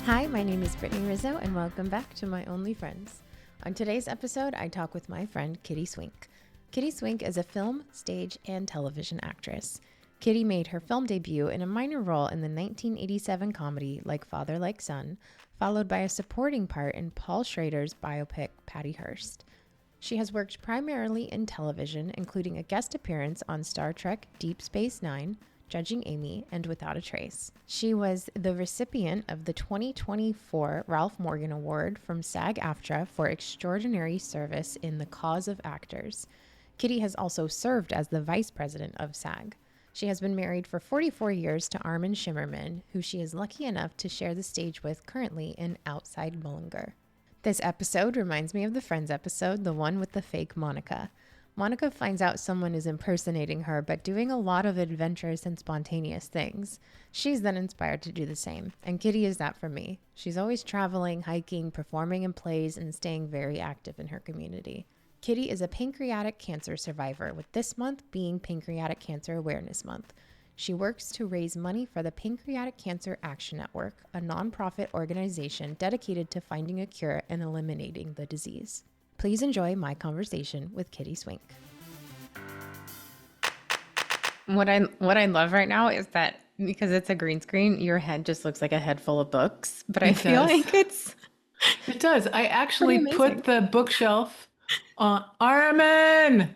Hi, my name is Brittany Rizzo, and welcome back to My Only Friends. On today's episode, I talk with my friend Kitty Swink. Kitty Swink is a film, stage, and television actress. Kitty made her film debut in a minor role in the 1987 comedy Like Father, Like Son, followed by a supporting part in Paul Schrader's biopic Patty Hearst. She has worked primarily in television, including a guest appearance on Star Trek Deep Space Nine, Judging Amy, and Without a Trace. She was the recipient of the 2024 Ralph Morgan Award from SAG-AFTRA for extraordinary service in the cause of actors. Kitty has also served as the Vice President of SAG. She has been married for 44 years to Armin Shimerman, who she is lucky enough to share the stage with currently in Outside Mulingar. This episode reminds me of the Friends episode, the one with the fake Monica. Monica finds out someone is impersonating her, but doing a lot of adventurous and spontaneous things. She's then inspired to do the same, and Kitty is that for me. She's always traveling, hiking, performing in plays, and staying very active in her community. Kitty is a pancreatic cancer survivor, with this month being Pancreatic Cancer Awareness Month. She works to raise money for the Pancreatic Cancer Action Network, a nonprofit organization dedicated to finding a cure and eliminating the disease. Please enjoy my conversation with Kitty Swink. What I love right now is that because it's a green screen, your head just looks like a head full of books. But I feel like it does. I actually put the bookshelf on Armin.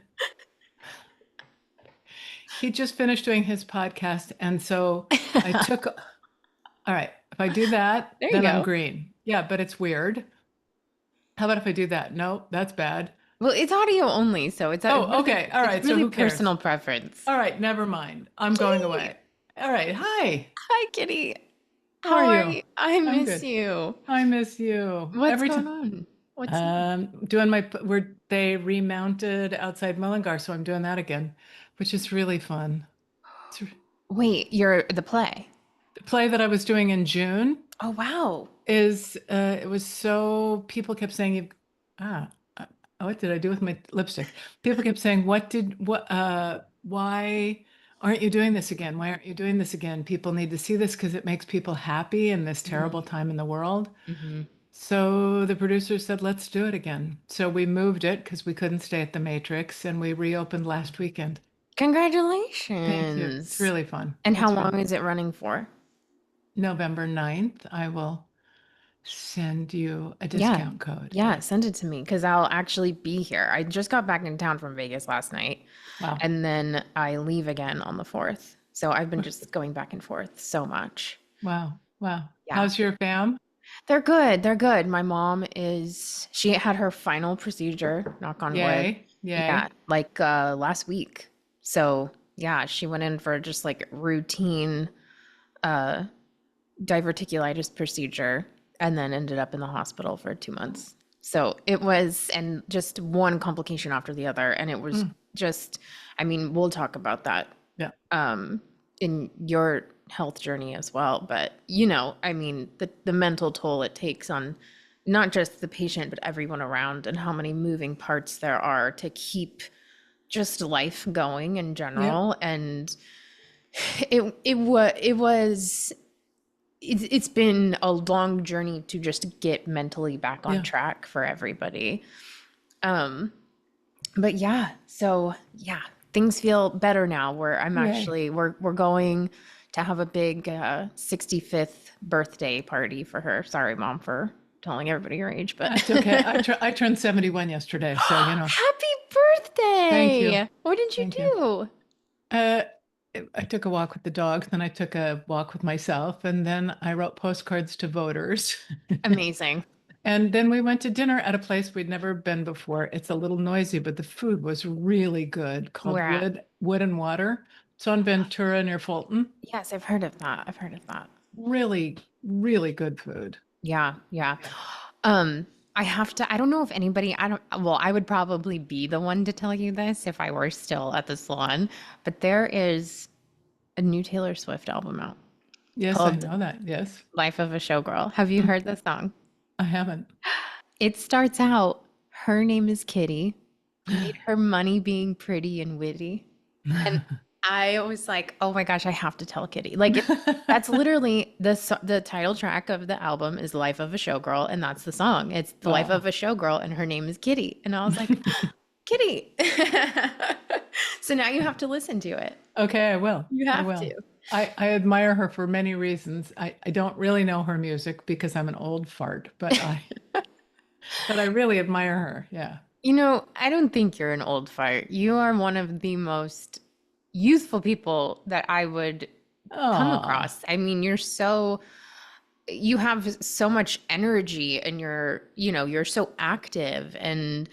He just finished doing his podcast, and so I took. All right, if I do that, then I'm green. Yeah, but it's weird. How about if I do that? No, that's bad. Well, it's audio only, so it's okay. All right, it's really personal preference. All right, never mind. I'm going away. All right, hi. Hi, Kitty. How are you? I miss you. I miss you. What's going on? They remounted Outside Mulingar, so I'm doing that again, which is really fun. Wait, you're the play? The play that I was doing in June. Oh, wow. It was so, people kept saying, what did I do with my lipstick? People kept saying, why aren't you doing this again? Why aren't you doing this again? People need to see this because it makes people happy in this terrible time in the world. Mm-hmm. So the producers said, let's do it again. So we moved it because we couldn't stay at the Matrix, and we reopened last weekend. Congratulations. Thank you. It's really fun. And how long is it running for? November 9th. I will send you a discount code. Yeah, send it to me because I'll actually be here. I just got back in town from Vegas last night. Wow. And then I leave again on the 4th. So I've been just going back and forth so much. Wow. Yeah. How's your fam? They're good. My mom she had her final procedure, knock on wood. Yay. Yeah, like last week. So yeah, she went in for just like routine diverticulitis procedure and then ended up in the hospital for 2 months. So it was, and just one complication after the other. And it was we'll talk about that in your health journey as well. But, the mental toll it takes on not just the patient, but everyone around, and how many moving parts there are to keep just life going in general. Yep. And it's been a long journey to just get mentally back on track for everybody. But things feel better now, where I'm actually, we're going to have a big 65th birthday party for her. Sorry, Mom, for telling everybody your age, but it's okay. I turned 71 yesterday, so Happy birthday! Thank you. What did you do? I took a walk with the dogs, then I took a walk with myself, and then I wrote postcards to voters. Amazing. And then we went to dinner at a place we'd never been before. It's a little noisy, but the food was really good, called Wood and Water. It's on Ventura near Fulton. Yes, I've heard of that. Really, really good food. Yeah. I don't know if anybody, I would probably be the one to tell you this if I were still at the salon, but there is a new Taylor Swift album out. Yes, I know that. Yes. Life of a Showgirl. Have you heard this song? I haven't. It starts out, her name is Kitty, made her money being pretty and witty. And I was like, oh my gosh, I have to tell Kitty. Like that's literally the title track of the album is Life of a Showgirl, and that's the song. It's the life Wow. of a showgirl, and her name is Kitty. And I was like, Kitty. So now you have to listen to it. Okay, I will. You I have will. to. I admire her for many reasons. I don't really know her music because I'm an old fart, but I really admire her. Yeah. I don't think you're an old fart. You are one of the most youthful people that I would come Oh, across. I mean, you have so much energy and you're so active and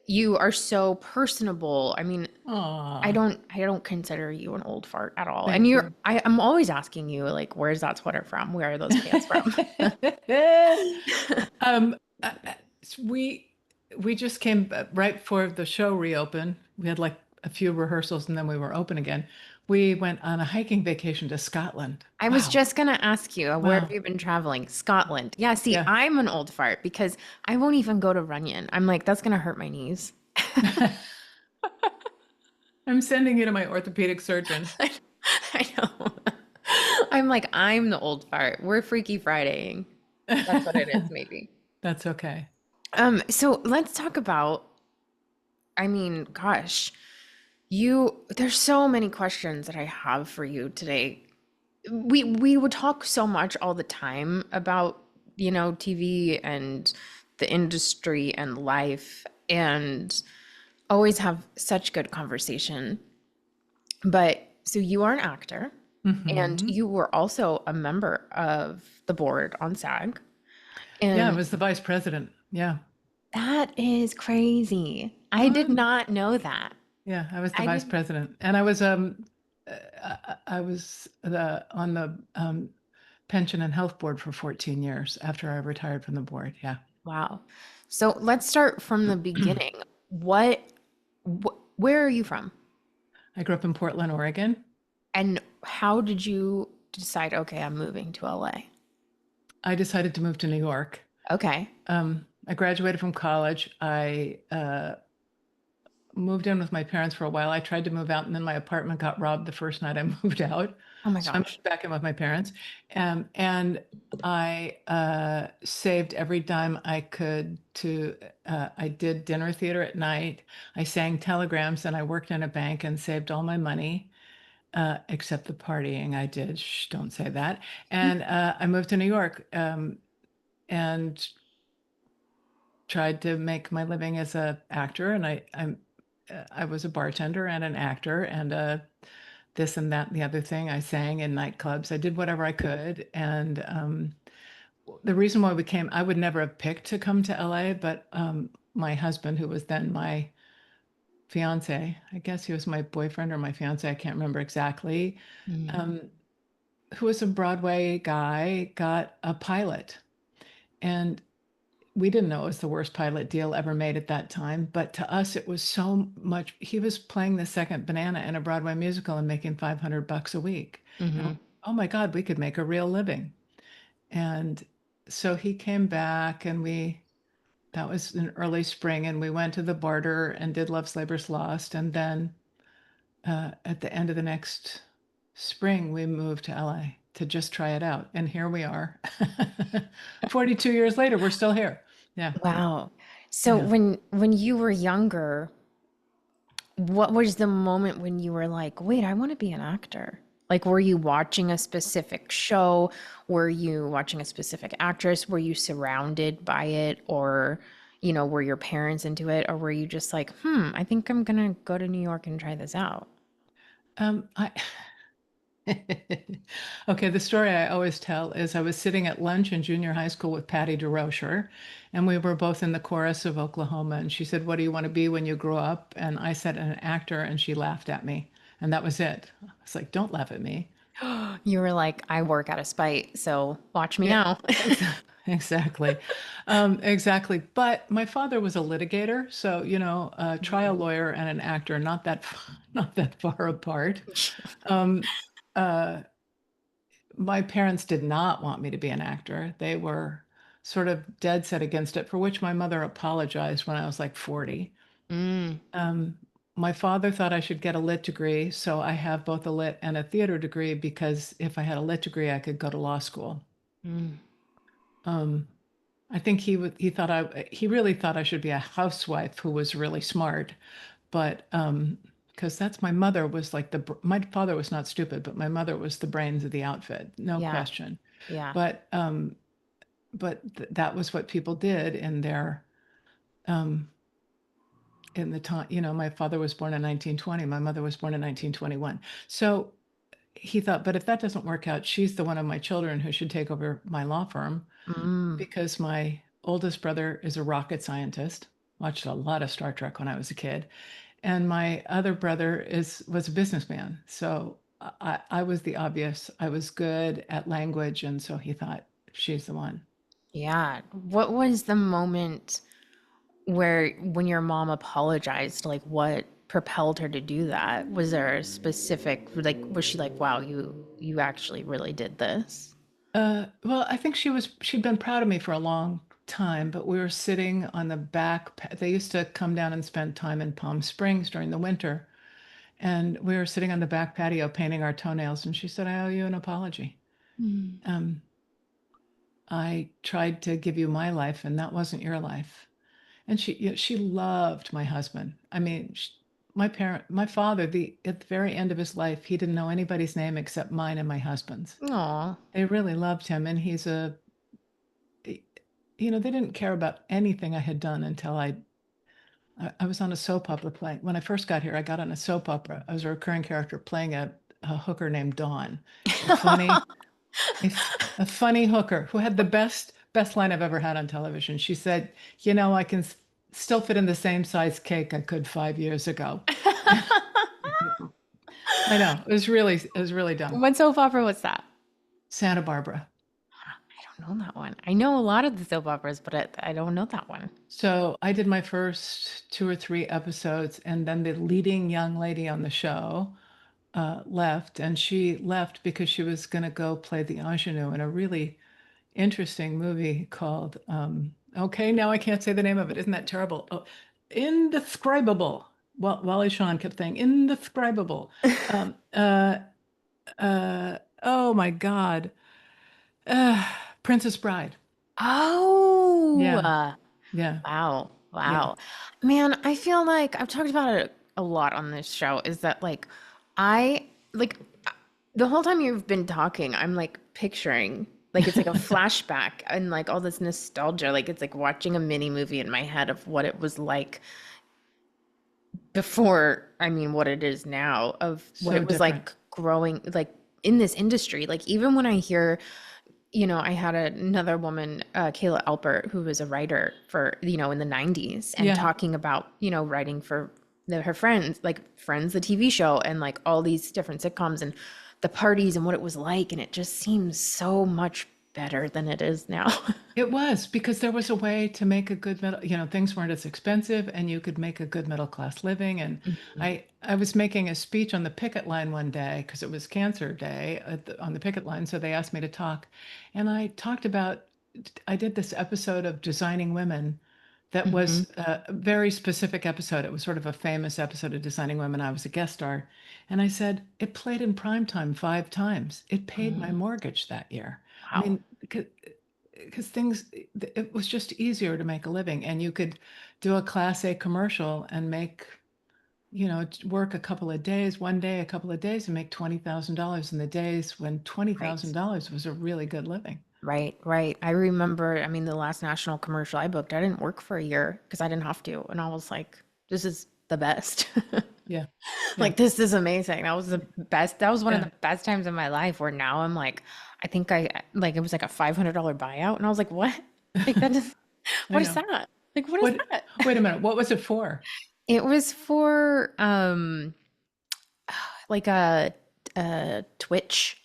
you are so personable. I mean, I oh, don't consider you an old fart at all. And thank you. I'm always asking you like, where's that sweater from? Where are those pants from? um, uh, uh, we we just came right before the show reopened. We had like a few rehearsals and then we were open again. We went on a hiking vacation to Scotland. I was Wow. just gonna ask you, where have Wow. you been traveling? Scotland. Yeah, see, Yeah. I'm an old fart because I won't even go to Runyon. I'm like, that's gonna hurt my knees. I'm sending you to my orthopedic surgeon. I know. I'm like, I'm the old fart. We're Freaky Fridaying. That's what it is, maybe. That's okay. So let's talk about, I mean, gosh, there's so many questions that I have for you today. We would talk so much all the time about, TV and the industry and life and always have such good conversation. But so you are an actor and Hmm. you were also a member of the board on SAG. Yeah, I And was the vice president. Yeah. that is crazy. I did Mm. not know that. Yeah, I was the I vice didn't. president, and I was the on the pension and health board for 14 years after I retired from the board. Yeah. Wow. So let's start from the beginning. What, where are you from? I grew up in Portland, Oregon. And how did you decide, okay, I'm moving to LA? I decided to move to New York. Okay. I graduated from college. I moved in with my parents for a while. I tried to move out, and then my apartment got robbed the first night I moved out. Oh my So I gosh. moved back in with my parents, and I saved every dime I could to. I did dinner theater at night. I sang telegrams, and I worked in a bank and saved all my money, except the partying I did. Shh, don't say that. And I moved to New York, and tried to make my living as a actor, and I was a bartender and an actor and this and that and the other thing. I sang in nightclubs. I did whatever I could, and the reason why I would never have picked to come to LA, but my husband, who was then my fiance, I guess he was my boyfriend or my fiance, I can't remember exactly, Mhm. um, who was a Broadway guy, got a pilot, and we didn't know it was the worst pilot deal ever made at that time, but to us it was so much. He was playing the second banana in a Broadway musical and making $500 a week. And Mhm. oh my God, we could make a real living. And so he came back, and that was in early spring, and we went to the Barter and did Love's Labor's Lost. And then at the end of the next spring, we moved to LA to just try it out. And here we are. 42 years later, we're still here. Yeah. Wow. So Yeah. when you were younger, what was the moment when you were like, wait, I want to be an actor? Like, were you watching a specific show? Were you watching a specific actress? Were you surrounded by it? Or, were your parents into it? Or were you just like, I think I'm gonna go to New York and try this out? I Okay, the story I always tell is I was sitting at lunch in junior high school with Patty DeRocher, and we were both in the chorus of Oklahoma. And she said, "What do you want to be when you grow up?" And I said, "An actor," and she laughed at me. And that was it. I was like, "Don't laugh at me." You were like, I work out of spite, so watch me Yeah, now. exactly. Exactly. But my father was a litigator, so a trial Mm. lawyer and an actor, not that not that far apart. Um, uh, my parents did not want me to be an actor. They were sort of dead set against it, for which my mother apologized when I was like 40. Mm. Um, my father thought I should get a lit degree, so I have both a lit and a theater degree because if I had a lit degree, I could go to law school. Mm. Um, I think he really thought I should be a housewife who was really smart, but because that's my mother was like my father was not stupid, but my mother was the brains of the outfit, no Yeah. question. Yeah. But that was what people did um, in the time. My father was born in 1920, my mother was born in 1921. So he thought, but if that doesn't work out, she's the one of my children who should take over my law firm Mm. because my oldest brother is a rocket scientist. Watched a lot of Star Trek when I was a kid, and my other brother was a businessman. So I was the obvious. I was good at language, and so he thought she's the one. Yeah. What was the moment when your mom apologized, like what propelled her to do that? Was there a specific, like, was she like, wow, you actually really did this? Well, I think she'd been proud of me for a long time, but we were sitting on the they used to come down and spend time in Palm Springs during the winter. And we were sitting on the back patio painting our toenails, and she said, I owe you an apology. Mm. Um, I tried to give you my life, and that wasn't your life. And she loved my husband. I mean, my father, at the very end of his life, he didn't know anybody's name except mine and my husband's. Aw. They really loved him, and they didn't care about anything I had done until I was on a soap opera playing. When I first got here, I got on a soap opera. I was a recurring character playing a hooker named Dawn, a funny, a, a funny hooker who had the best line I've ever had on television. She said, I can still fit in the same size cake I could 5 years ago. I know. It was really dumb. What soap opera was that? Santa Barbara. I don't know that one. I know a lot of the soap operas, but I don't know that one. So I did my first 2 or 3 episodes, and then the leading young lady on the show left, and she left because she was going to go play the ingenue in a really interesting movie called, okay, now I can't say the name of it. Isn't that terrible? Oh, Indescribable. Well, Wally Shawn kept saying, Indescribable. Um, uh, oh my God. Princess Bride. Oh, Yeah, yeah, wow. yeah. Wow. Man, I feel like I've talked about it a lot on this show is that like I like the whole time you've been talking, I'm like picturing like it's like a flashback and like all this nostalgia. Like it's like watching a mini movie in my head of what it was like before, I mean, what it is now, of what So it was different. like growing like in this industry. Like even when I hear, I had another woman, Kayla Alpert, who was a writer for, in the 90s and Yeah. talking about, writing for her Friends, like Friends, the TV show, and like all these different sitcoms and the parties and what it was like. And it just seems so much better than it is now. It was because there was a way to make a good things weren't as expensive and you could make a good middle class living. And Mhm. I was making a speech on the picket line one day because it was Cancer Day on the picket line. So they asked me to talk. And I did this episode of Designing Women that Mhm. was a very specific episode. It was sort of a famous episode of Designing Women. I was a guest star. And I said, it played in prime time 5 times. It paid my Mhm. mortgage that year. I Wow. mean, because it was just easier to make a living, and you could do a Class A commercial and work a couple of days, one day, a couple of days, and make $20,000 in the days when Right. $20,000 was a really good living. Right, right. I remember, I mean, the last national commercial I booked, I didn't work for a year because I didn't have to. And I was like, this is the best. Yeah, yeah, Like, this is amazing. That was the best. That was one of yeah. the best times in my life where now I'm like, I think like, it was like a $500 buyout. And I was like, what? Like, that is, I what is know. that? Like, what is What? that? Wait a minute. What was it for? It was for, like a Twitch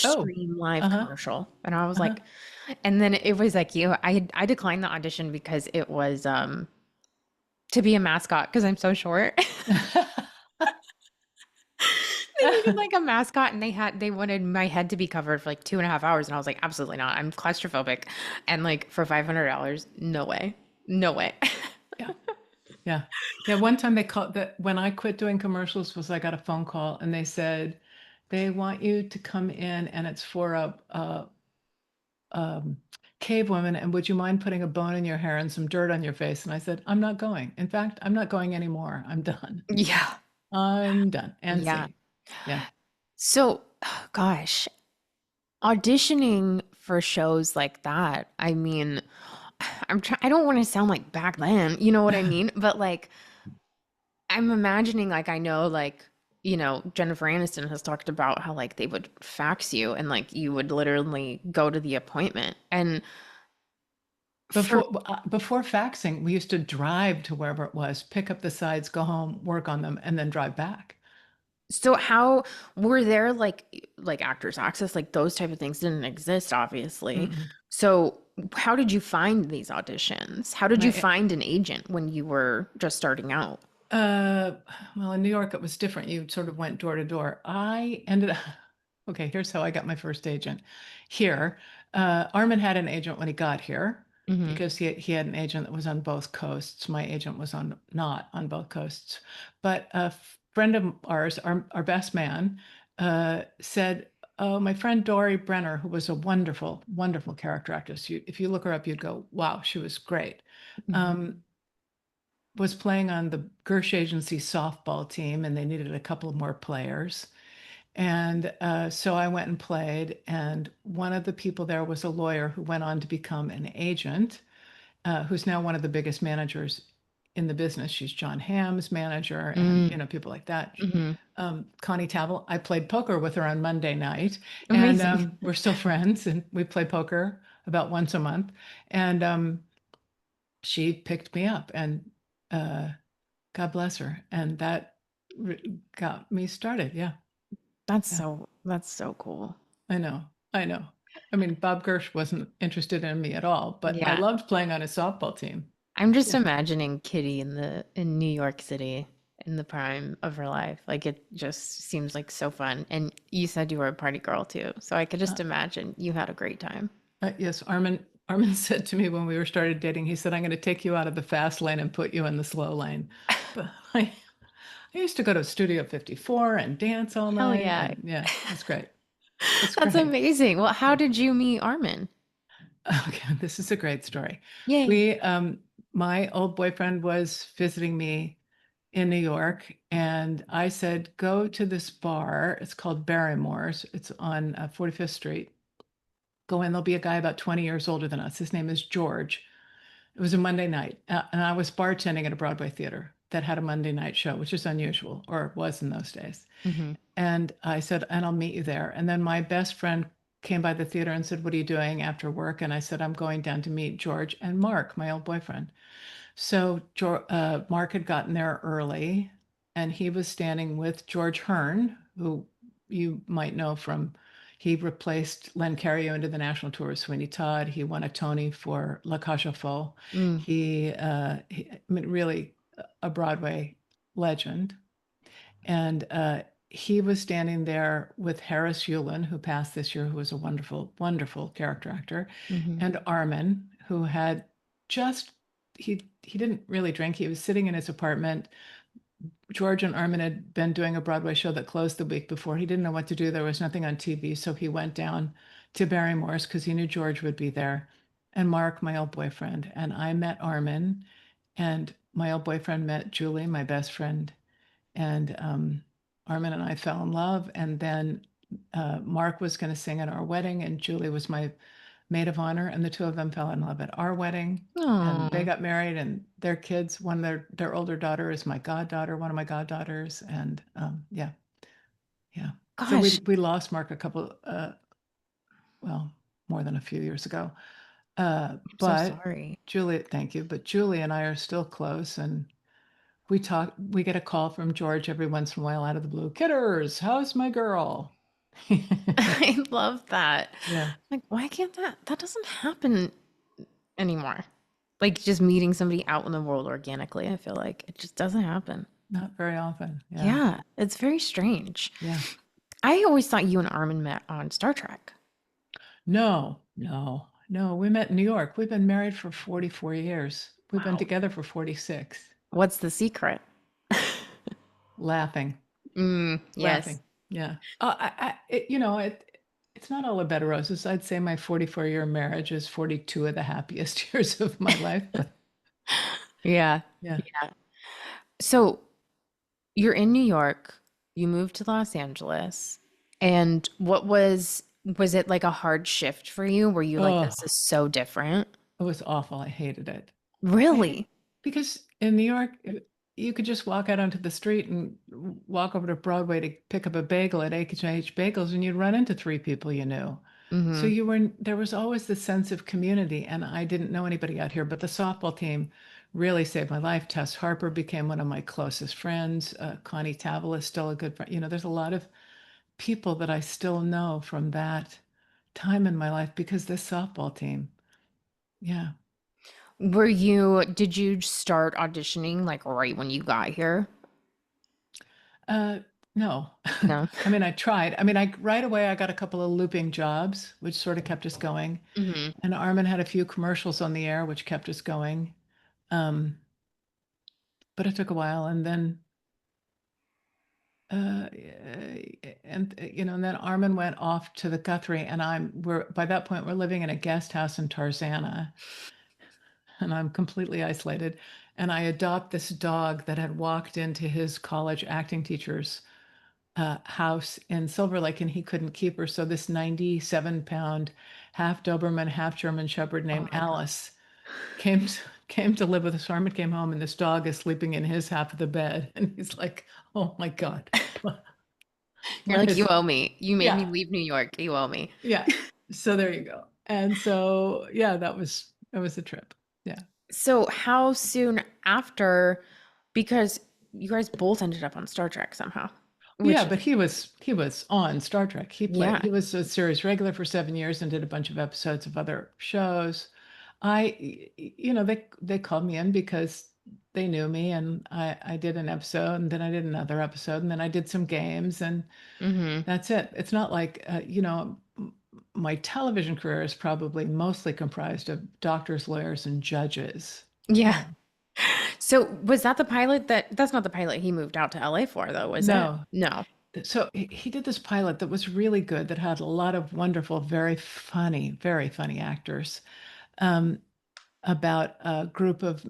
Oh, stream live uh-huh, commercial. And I was uh-huh. like, and then it was like I declined the audition because it was to be a mascot because I'm so short. They needed like a mascot and they wanted my head to be covered for like 2.5 hours. And I was like, absolutely not. I'm claustrophobic. And like for $500, no way. No way. Yeah. Yeah. Yeah. One time they called that when I quit doing commercials was I got a phone call and they said they want you to come in and it's for a um, cave woman and would you mind putting a bone in your hair and some dirt on your face? And I said, I'm not going. In fact, I'm not going anymore. I'm done. Yeah. I'm done. And Yeah. see. Yeah. So, gosh, auditioning for shows like that, I mean, I don't want to sound like back then, you know what I mean? But like, I'm imagining, like, I know, like, Jennifer Aniston has talked about how, like, they would fax you and, like, you would literally go to the appointment. And for, Before faxing, we used to drive to wherever it was, pick up the sides, go home, work on them, and then drive back. so how were there, like Actors Access, like those type of things didn't exist, obviously. Mm-mm. So how did you find these auditions? How did you My find an agent when you were just starting out? Uh, well, in New York, it was different. You sort of went door to door. I ended up, okay, here's how I got my first agent here. Armin had an agent when he got here Hmm. because he had an agent that was on both coasts. My agent was not on both coasts. But a friend of ours, our best man, said, oh, my friend Dory Brenner, who was a wonderful, wonderful character actress. If you look her up, you'd go, wow, she was great. Hmm. Um, was playing on the Gersh Agency softball team, and they needed a couple of more players. And so I went and played, and one of the people there was a lawyer who went on to become an agent, who's now one of the biggest managers in the business. She's John Hamm's manager, and Mm-hmm. people like that. Mm-hmm. Connie Tavel, I played poker with her on Monday night, and Amazing. we're still friends, and we play poker about once a month. And she picked me up, and uh, God bless her. And that got me started. Yeah. Yeah. That's so cool. I know. I know. I mean, Bob Gersh wasn't interested in me at all, but I Yeah. loved playing on his softball team. I'm just Yeah. imagining Kitty in New York City in the prime of her life. Like, it just seems like so fun. And you said you were a party girl too, so I could Uh, just imagine you had a great time. yes. Armin said to me when we were started dating, he said, I'm going to take you out of the fast lane and put you in the slow lane. But I used to go to Studio 54 and dance all Hell night. yeah. And yeah, it's great. It's That's great. amazing. Well, how Yeah. did you meet Armin? Okay, this is a great story. Yay. We, my old boyfriend was visiting me in New York, and I said, go to this bar. It's called Barrymore's. It's on 45th Street. Go in. There'll be a guy about 20 years older than us. His name is George. It was a Monday night, and I was bartending at a Broadway theater that had a Monday night show, which is unusual, or was in those days. Hmm. And I said, and I'll meet you there. And then my best friend came by the theater and said, what are you doing after work? And I said, I'm going down to meet George and Mark, my old boyfriend. So Mark had gotten there early, and he was standing with George Hearn, who you might know from, he replaced Len Cariou into the national tour of Sweeney Todd. He won a Tony for La Cage aux Folles. Mm. I mean, really a Broadway legend. And he was standing there with Harris Yulin, who passed this year, who was a wonderful, wonderful character actor, Hmm. and Armin, who had just he didn't really drink. He was sitting in his apartment. George and Armin had been doing a Broadway show that closed the week before. He didn't know what to do. There was nothing on TV, so he went down to Barrymore's because he knew George would be there, and Mark, my old boyfriend, and I met Armin, and my old boyfriend met Julie, my best friend, and Armin and I fell in love. And then Mark was going to sing at our wedding, and Julie was my maid of honor, and the two of them fell in love at our wedding. And they Oh, got married, and their kids, one of their older daughter is my goddaughter, one of my goddaughters, and yeah, yeah. So gosh, we lost Mark a couple, well, more than a few years ago. I'm so But sorry. Julie, thank you. But Julie and I are still close, and we talk. We get a call from George every once in a while out of the blue. Kidders, how's my girl? I love that. Yeah, Like, why can't that doesn't happen anymore? Like, just meeting somebody out in the world organically, I feel like it just doesn't happen. not very often. Yeah, Yeah, it's very strange. yeah. I always thought you and Armin met on Star Trek. No, no. We met in New York. We've been married for 44 years. We've been Wow. together for 46. What's the secret? Laughing. Yes. Laughing. Yeah. It's not all a bed of roses. I'd say my 44-year marriage is 42 of the happiest years of my life, but Yeah. yeah. Yeah. So you're in New York, you moved to Los Angeles, and was it like a hard shift for you? Were you like, Oh, this is so different? it was awful. I hated it. Really? Because in New York, you could just walk out onto the street and walk over to Broadway to pick up a bagel at H&H Bagels, and you'd run into three people you knew. So Mm-hmm. there was always this sense of community, and I didn't know anybody out here, but the softball team really saved my life. Tess Harper became one of my closest friends. Connie Tavel is still a good friend. There's a lot of people that I still know from that time in my life because this softball team. Yeah. Did you start auditioning like right when you got here? Uh, no. No. I mean, I tried. I mean, I right away I got a couple of looping jobs, which sort of kept us going. Mm-hmm. And Armin had a few commercials on the air, which kept us going. Um, but it took a while, and then and then Armin went off to the Guthrie, and we're by that point we're living in a guest house in Tarzana, and I'm completely isolated. And I adopt this dog that had walked into his college acting teacher's house in Silver Lake, and he couldn't keep her. So this 97-pound, half Doberman, half German Shepherd Oh named my God. Alice came to, came to live with us. Armin came home, and this dog is sleeping in his half of the bed, and he's like, "Oh my God, You're what like, you is?" owe me. You made me Yeah, leave New York. You owe me. yeah. So there you go. And so yeah, that was a trip. Yeah. So how soon after, because you guys both ended up on Star Trek somehow, Yeah, which but he was on Star Trek. yeah. He was a series regular for 7 years and did a bunch of episodes of other shows. They called me in because they knew me, and I did an episode, and then I did another episode, and then I did some games, and Mm-hmm. that's it. It's not like my television career is probably mostly comprised of doctors, lawyers, and judges. Yeah. Yeah. So was that the pilot that's not the pilot he moved out to LA for though, was it? No, No. so he did this pilot that was really good that had a lot of wonderful, very funny actors um, about a group of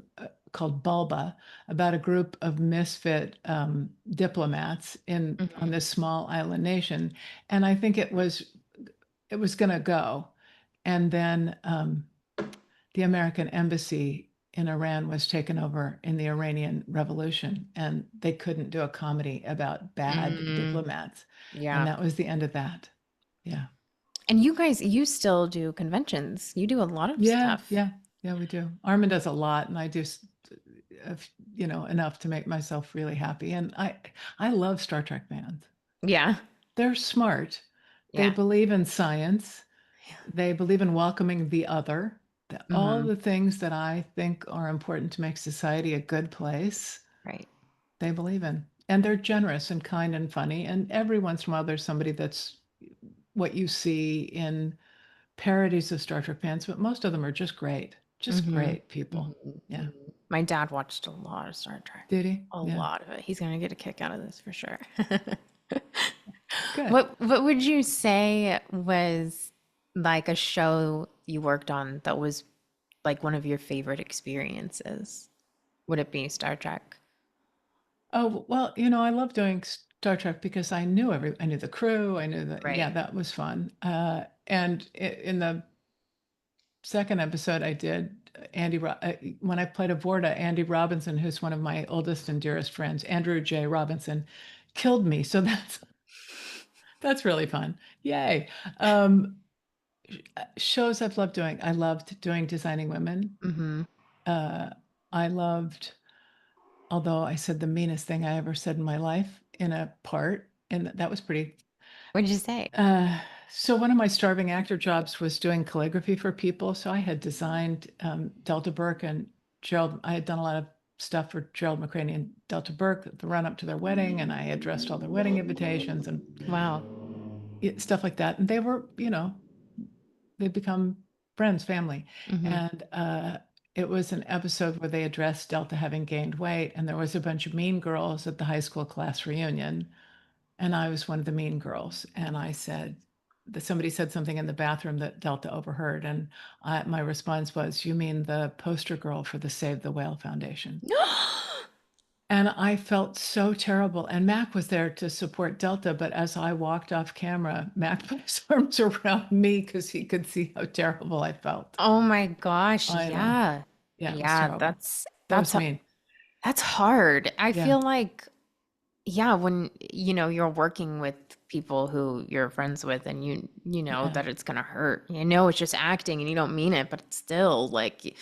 called Bulba, about a group of misfit diplomats in on Mm-hmm. this small island nation, and I think it was going to go, and then the American embassy in Iran was taken over in the Iranian Revolution, and they couldn't do a comedy about bad Mm, diplomats. And yeah. that was the end of that. Yeah. And you still do conventions. You do a lot of Yeah. stuff. Yeah. Yeah, we do. Armin does a lot, and I do, uh, enough to make myself really happy. And I love Star Trek fans. Yeah. They're smart. They Yeah. believe in science. They believe in welcoming the other. All Mm-hmm. the things that I think are important to make society a good place, Right. they believe in. And they're generous and kind and funny. And every once in a while, there's somebody that's what you see in parodies of Star Trek fans, but most of them are just Mm-hmm. great people. Mm-hmm. Yeah. Hmm. My dad watched a lot of Star Trek. Did he? A Yeah. lot of it. He's gonna get a kick out of this for sure. Good. What would you say was like a show you worked on that was like one of your favorite experiences? Would it be Star Trek? Oh, well, I love doing Star Trek because I knew the crew. I knew that, yeah, Right. that was fun. And in the second episode I did, when I played Avorta, Andy Robinson, who's one of my oldest and dearest friends, Andrew J. Robinson, killed me. So that's really fun. Yay. Um, Shows I've loved doing. I loved doing Designing Women. Mm-hmm. Uh, I loved, although I said the meanest thing I ever said in my life in a part, and that was pretty. What'd you say? Uh, so one of my starving actor jobs was doing calligraphy for people. So I had designed Delta Burke and Gerald. I had done a lot of stuff for Gerald McCraney and Delta Burke, the run up to their wedding, and I addressed all their wedding invitations and Wow. stuff like that. And they were, they'd become friends, family. Mm-hmm. And it was an episode where they addressed Delta having gained weight, and there was a bunch of mean girls at the high school class reunion, and I was one of the mean girls. And I said, somebody said something in the bathroom that Delta overheard, and my response was, "You mean the poster girl for the Save the Whale Foundation?" And I felt so terrible. And Mac was there to support Delta. But as I walked off camera, Mac put his arms around me because he could see how terrible I felt. Oh my gosh, I know. yeah. Yeah, it was Yeah, terrible. that's That was mean. that's hard. I Yeah. feel like, yeah, when you're working with people who you're friends with and you know Yeah. that it's gonna hurt. You know it's just acting and you don't mean it, but it's still like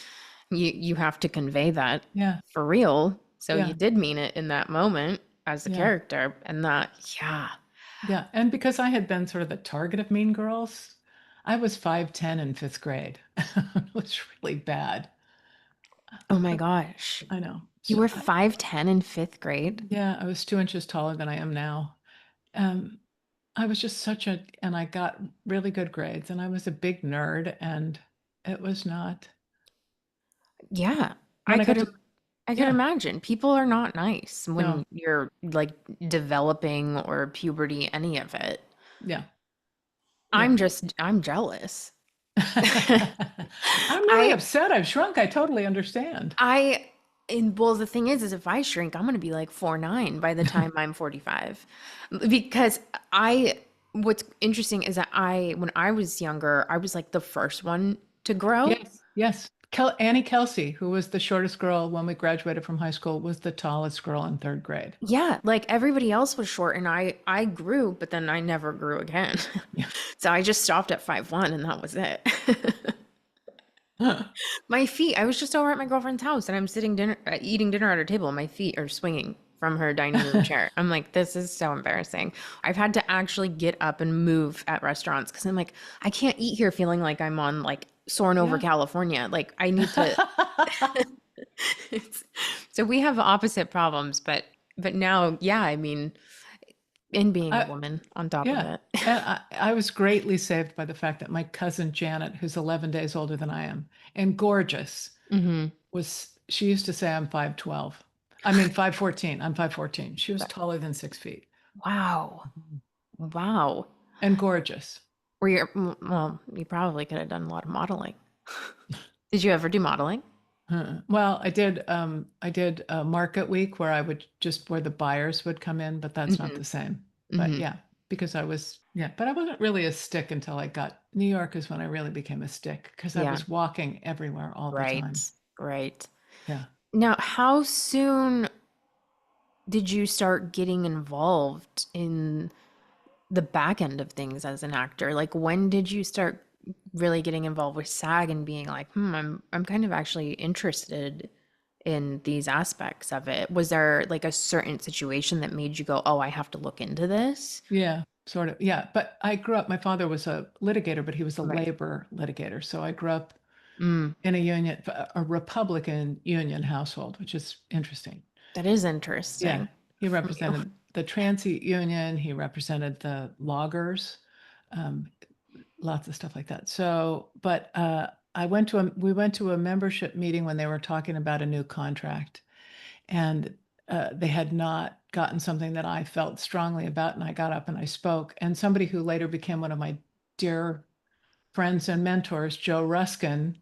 you have to convey that Yeah. for real. So Yeah. you did mean it in that moment as the Yeah. character, and that, yeah. Yeah. And because I had been sort of the target of mean girls, I was 5'10" in fifth grade. It was really bad. Oh my gosh. I know. You So, were 5'10" in fifth grade? yeah, I was 2 inches taller than I am now. Um, I was just and I got really good grades, and I was a big nerd, and it was not. Yeah. I When I got could to, I could yeah, imagine. People are not nice no, when you're like developing or puberty, any of it. yeah, yeah. I'm jealous. I'm really I upset. I've shrunk. I totally understand. I and well, the thing is if I shrink, I'm gonna be like 4'9" by the time I'm 45. Because what's interesting is that when I was younger, I was like the first one to grow. Yes, yes. Annie Kelsey, who was the shortest girl when we graduated from high school, was the tallest girl in third grade. Yeah, like everybody else was short and I grew, but then I never grew again. Yeah. So I just stopped at 5'1" and that was it. My feet, I was just over at my girlfriend's house and I'm eating dinner at her table and my feet are swinging from her dining room chair. I'm like, this is so embarrassing. I've had to actually get up and move at restaurants because I'm like, I can't eat here feeling like I'm on like soaring over Yeah. California. Like I need to. So we have opposite problems, but now, yeah, I mean, in being a I, woman on top of yeah. it. And I was greatly saved by the fact that my cousin Janet, who's 11 days older than I am and gorgeous, Hmm. she used to say I'm 5'12". I mean, 5'14". I'm 5'14". She was taller than 6 feet. Wow. Wow. And gorgeous. Well, you probably could have done a lot of modeling. Did you ever do modeling? Well, I did a market week where I would just where the buyers would come in, but that's not Hmm. the same. But Hmm. yeah, because but I wasn't really a stick until I got New York is when I really became a stick because I Yeah. was walking everywhere all the time. Right. Right. Yeah. Now, how soon did you start getting involved in the back end of things as an actor? Like when did you start really getting involved with SAG and being like, I'm kind of actually interested in these aspects of it? Was there like a certain situation that made you go, oh, I have to look into this? Yeah, sort of. Yeah, but I grew up, my father was a litigator, but he was a Right. labor litigator. So I grew up Mm, in a Republican union household, which is interesting. that is Yeah, interesting he from you. represented the transit union. He represented the loggers, um, lots of stuff like that. So, but we went to a membership meeting when they were talking about a new contract, and they had not gotten something that I felt strongly about, and I got up and I spoke. And somebody who later became one of my dear friends and mentors, Joe Ruskin,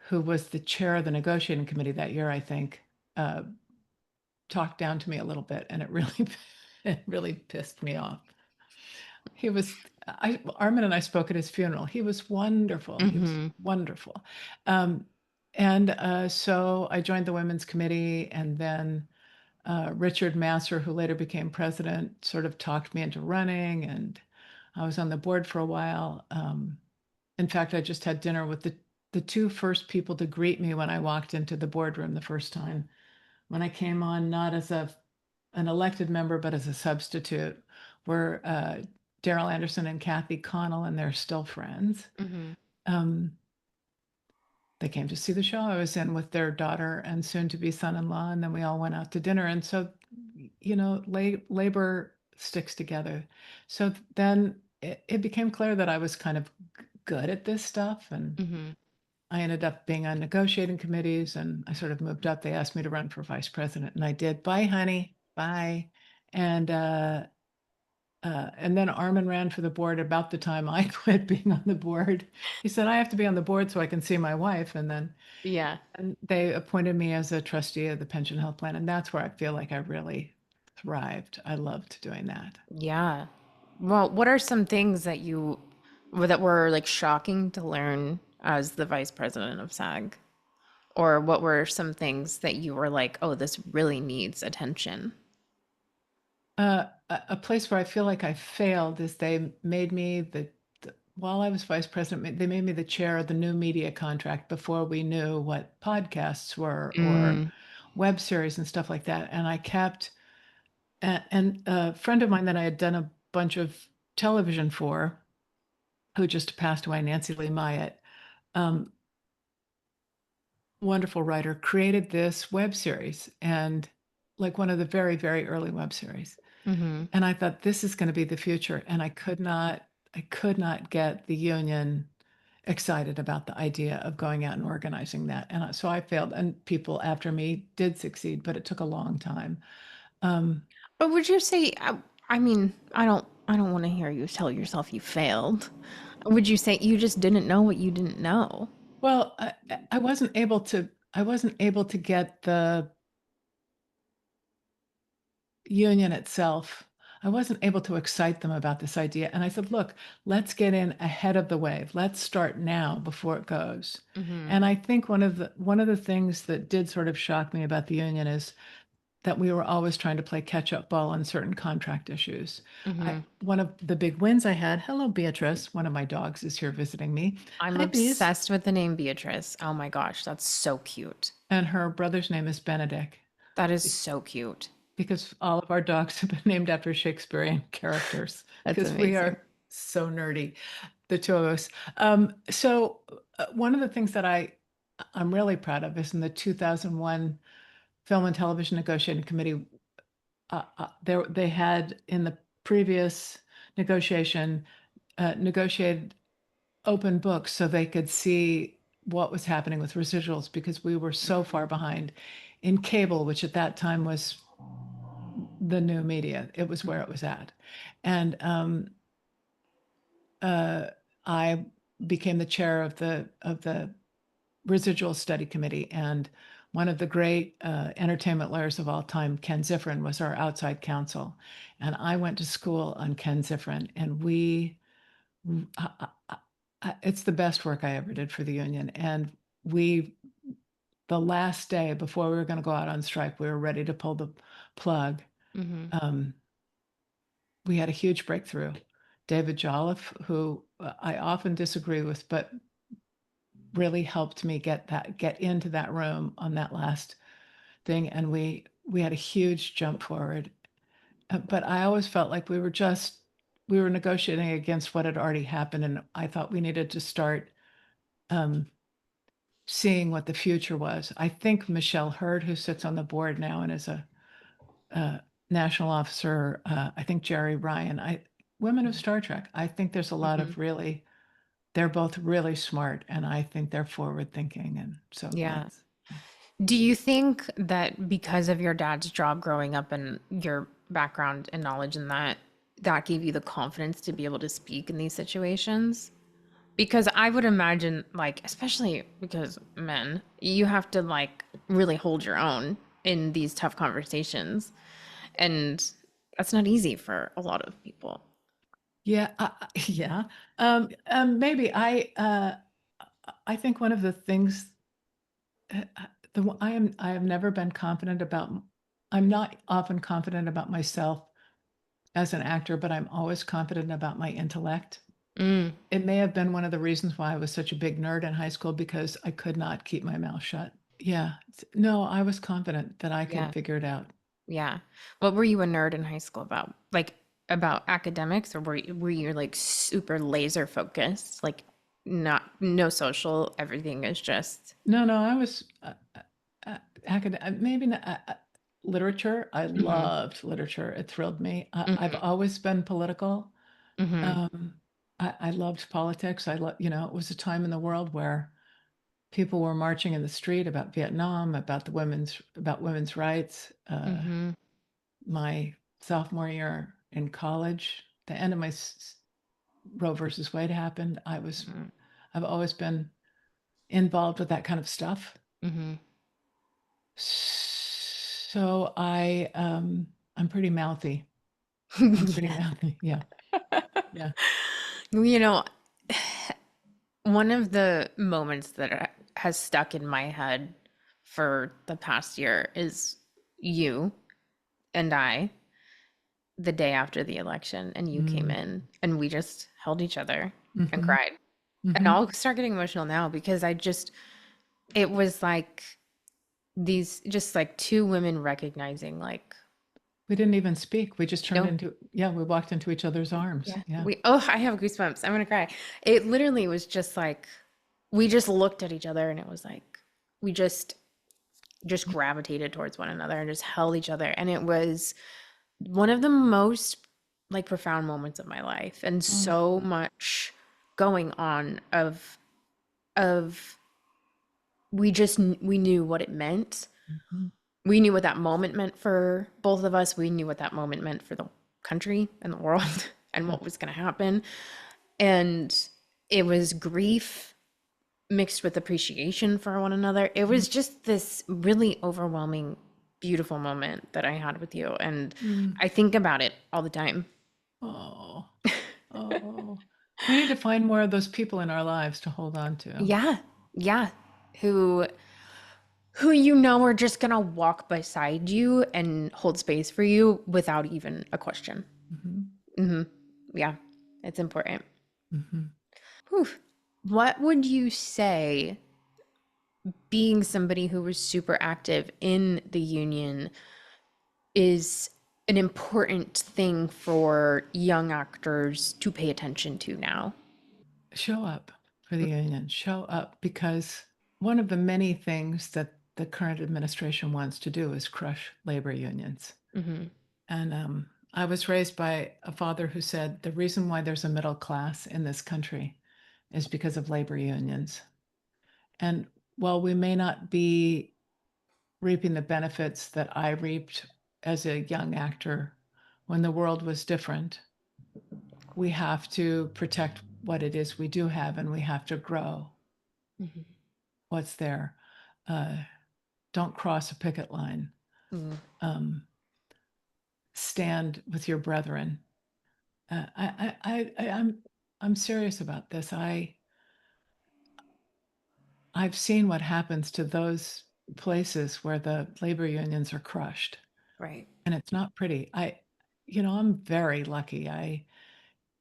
who was the chair of the negotiating committee that year, I think, uh, talked down to me a little bit, and it really it really pissed me off. He was Armin and I spoke at his funeral. He was wonderful. He was Hmm. wonderful. Um, and so I joined the women's committee, and then Richard Masser, who later became president, sort of talked me into running, and I was on the board for a while. In fact, I just had dinner with the two first people to greet me when I walked into the boardroom the first time. When I came on, not as an elected member, but as a substitute, were Daryl Anderson and Kathy Connell, and they're still friends. Hmm. Um, they came to see the show I was in with their daughter and soon to be son-in-law, and then we all went out to dinner. And so, labor sticks together. So then it became clear that I was kind of good at this stuff, and Hmm. I ended up being on negotiating committees, and I sort of moved up. They asked me to run for vice president, and I did. Bye, honey. Bye. And then Armin ran for the board about the time I quit being on the board. He said, I have to be on the board so I can see my wife. And then Yeah. and they appointed me as a trustee of the pension health plan. And that's where I feel like I really thrived. I loved doing that. Yeah. Well, what are some things that were like shocking to learn as the vice president of SAG? Or what were some things that you were like, oh, this really needs attention? A place where I feel like I failed is they made me while I was vice president, they made me the chair of the new media contract before we knew what podcasts were or Mm, web series and stuff like that. And I kept, and a friend of mine that I had done a bunch of television for, who just passed away, Nancy Lee Myatt, um, wonderful writer, created this web series, and like one of the very, very early web series. mm-hmm. And I thought this is going to be the future. And I could not get the union excited about the idea of going out and organizing that. And so I failed, and people after me did succeed, but it took a long time. Um, But would you say, I mean, I don't want to hear you tell yourself you failed. Would you say you just didn't know what you didn't know? well, I wasn't able to get the union itself. I wasn't able to excite them about this idea. And I said, look, let's get in ahead of the wave. Let's start now before it goes. Mm-hmm. And I think one of the things that did sort of shock me about the union is that we were always trying to play catch up ball on certain contract issues. Mm-hmm. One of the big wins I had, hello, Beatrice, one of my dogs is here visiting me. I'm Hi, Bees. obsessed with the name Beatrice. Oh my gosh, that's so cute. And her brother's name is Benedict, That is so cute. because all of our dogs have been named after Shakespearean characters, That's because we amazing. are so nerdy, the two of us. One of the things that I'm really proud of is in the 2001 Film and Television Negotiating Committee, they had in the previous negotiation negotiated open books so they could see what was happening with residuals, because we were so far behind in cable, which at that time was the new media. It was where it was at. And I became the chair of the residual study committee, and one of the great entertainment lawyers of all time, Ken Ziffren, was our outside counsel. And I went to school on Ken Ziffren, and it's the best work I ever did for the union. And the last day before we were going to go out on strike, we were ready to pull the plug. Mm-hmm. Um, we had a huge breakthrough. David Jolliffe, who I often disagree with, but really helped me get into that room on that last thing, and we had a huge jump forward. But I always felt like we were negotiating against what had already happened, and I thought we needed to start um, seeing what the future was. I think Michelle Hurd, who sits on the board now and is a national officer, I think Jerry Ryan, women of Star Trek, I think there's a lot Mm-hmm. of really, they're both really smart, and I think they're forward thinking. And so Yeah. that's, yeah. Do you think that because of your dad's job growing up and your background and knowledge in that, that gave you the confidence to be able to speak in these situations? Because I would imagine, like, especially because men, you have to like really hold your own in these tough conversations. And that's not easy for a lot of people. Yeah, yeah. Maybe I think one of the things I have never been confident about. I'm not often confident about myself as an actor, but I'm always confident about my intellect. Mm, It may have been one of the reasons why I was such a big nerd in high school, because I could not keep my mouth shut. Yeah, no, I was confident that I could yeah. figure it out. Yeah. What were you a nerd in high school about? Like about academics, or were you like super laser focused? Like not no social, everything is just No, no, I was academic, maybe not, literature. I hmm loved literature. It thrilled me. I've hmm always been political. hmm Um, I loved politics. It was a time in the world where people were marching in the street about Vietnam, about women's rights. My sophomore year in college, the end of my Roe versus Wade happened. I've always been involved with that kind of stuff. So I'm pretty mouthy. I'm pretty mouthy. Yeah. Yeah. You know, one of the moments that has stuck in my head for the past year is you and I, the day after the election, and you came in and we just held each other and cried. And I'll start getting emotional now because it was like these just like two women recognizing like, We didn't even speak. We just turned no, we walked into each other's arms. Yeah. I have goosebumps. I'm gonna cry. It literally was just like, we just looked at each other and it was like, we just gravitated towards one another and just held each other. And it was one of the most like profound moments of my life, and so much going on of we knew what it meant. We knew what that moment meant for both of us. We knew what that moment meant for the country and the world and what was going to happen. And it was grief mixed with appreciation for one another. It was just this really overwhelming, beautiful moment that I had with you. And I think about it all the time. Oh. We need to find more of those people in our lives to hold on to. Yeah. Yeah. Who you know are just gonna walk beside you and hold space for you without even a question. Yeah, it's important. Whew. What would you say, being somebody who was super active in the union, is an important thing for young actors to pay attention to now? Show up for the union. Show up, because one of the many things that the current administration wants to do is crush labor unions. And I was raised by a father who said the reason why there's a middle class in this country is because of labor unions. And while we may not be reaping the benefits that I reaped as a young actor when the world was different, we have to protect what it is we do have, and we have to grow what's there. Don't cross a picket line. Stand with your brethren. I'm serious about this. I've seen what happens to those places where the labor unions are crushed. Right. And it's not pretty. I'm very lucky. I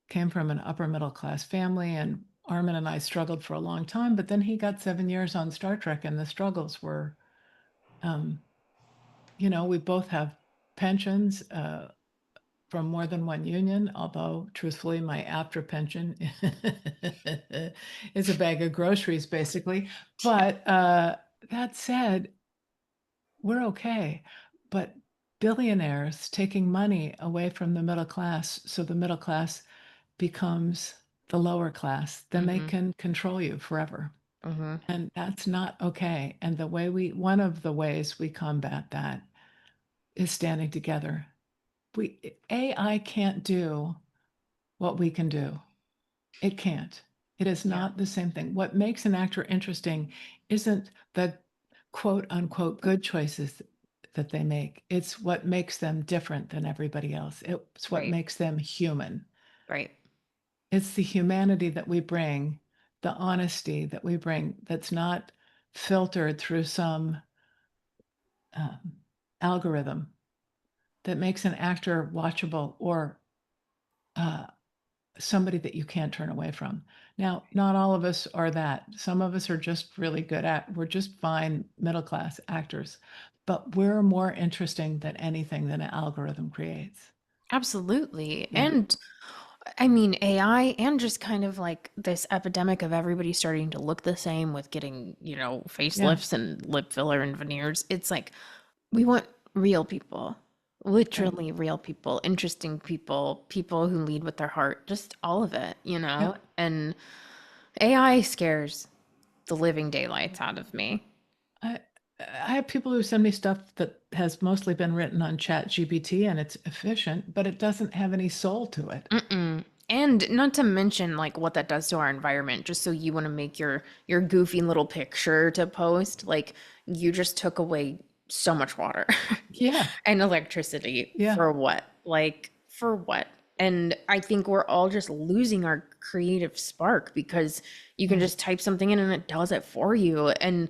came from an upper middle class family, and Armin and I struggled for a long time, but then he got 7 years on Star Trek, and the struggles were, we both have pensions from more than one union, although truthfully, my AFTRA pension is a bag of groceries, basically. But that said, we're okay. But billionaires taking money away from the middle class, so the middle class becomes the lower class, then they can control you forever. And that's not okay. And one of the ways we combat that is standing together. AI can't do what we can do. It can't. It is not the same thing. What makes an actor interesting isn't the quote unquote good choices that they make. It's what makes them different than everybody else. It's what makes them human. Right. It's the humanity that we bring, the honesty that we bring, that's not filtered through some algorithm, that makes an actor watchable, or somebody that you can't turn away from. Now, not all of us are that. Some of us are just really good we're just fine middle class actors, but we're more interesting than anything that an algorithm creates. Absolutely. Yeah. And I mean, AI, and just kind of like this epidemic of everybody starting to look the same with getting, facelifts and lip filler and veneers. It's like, we want real people, literally real people, interesting people, people who lead with their heart, just all of it, And AI scares. the living daylights out of me. I have people who send me stuff that has mostly been written on ChatGPT and it's efficient, but it doesn't have any soul to it. Mm-mm. And not to mention like what that does to our environment, just so you want to make your goofy little picture to post, like you just took away so much water Yeah. and electricity Yeah. for what? Like for what? And I think we're all just losing our creative spark because you can just type something in and it does it for you. And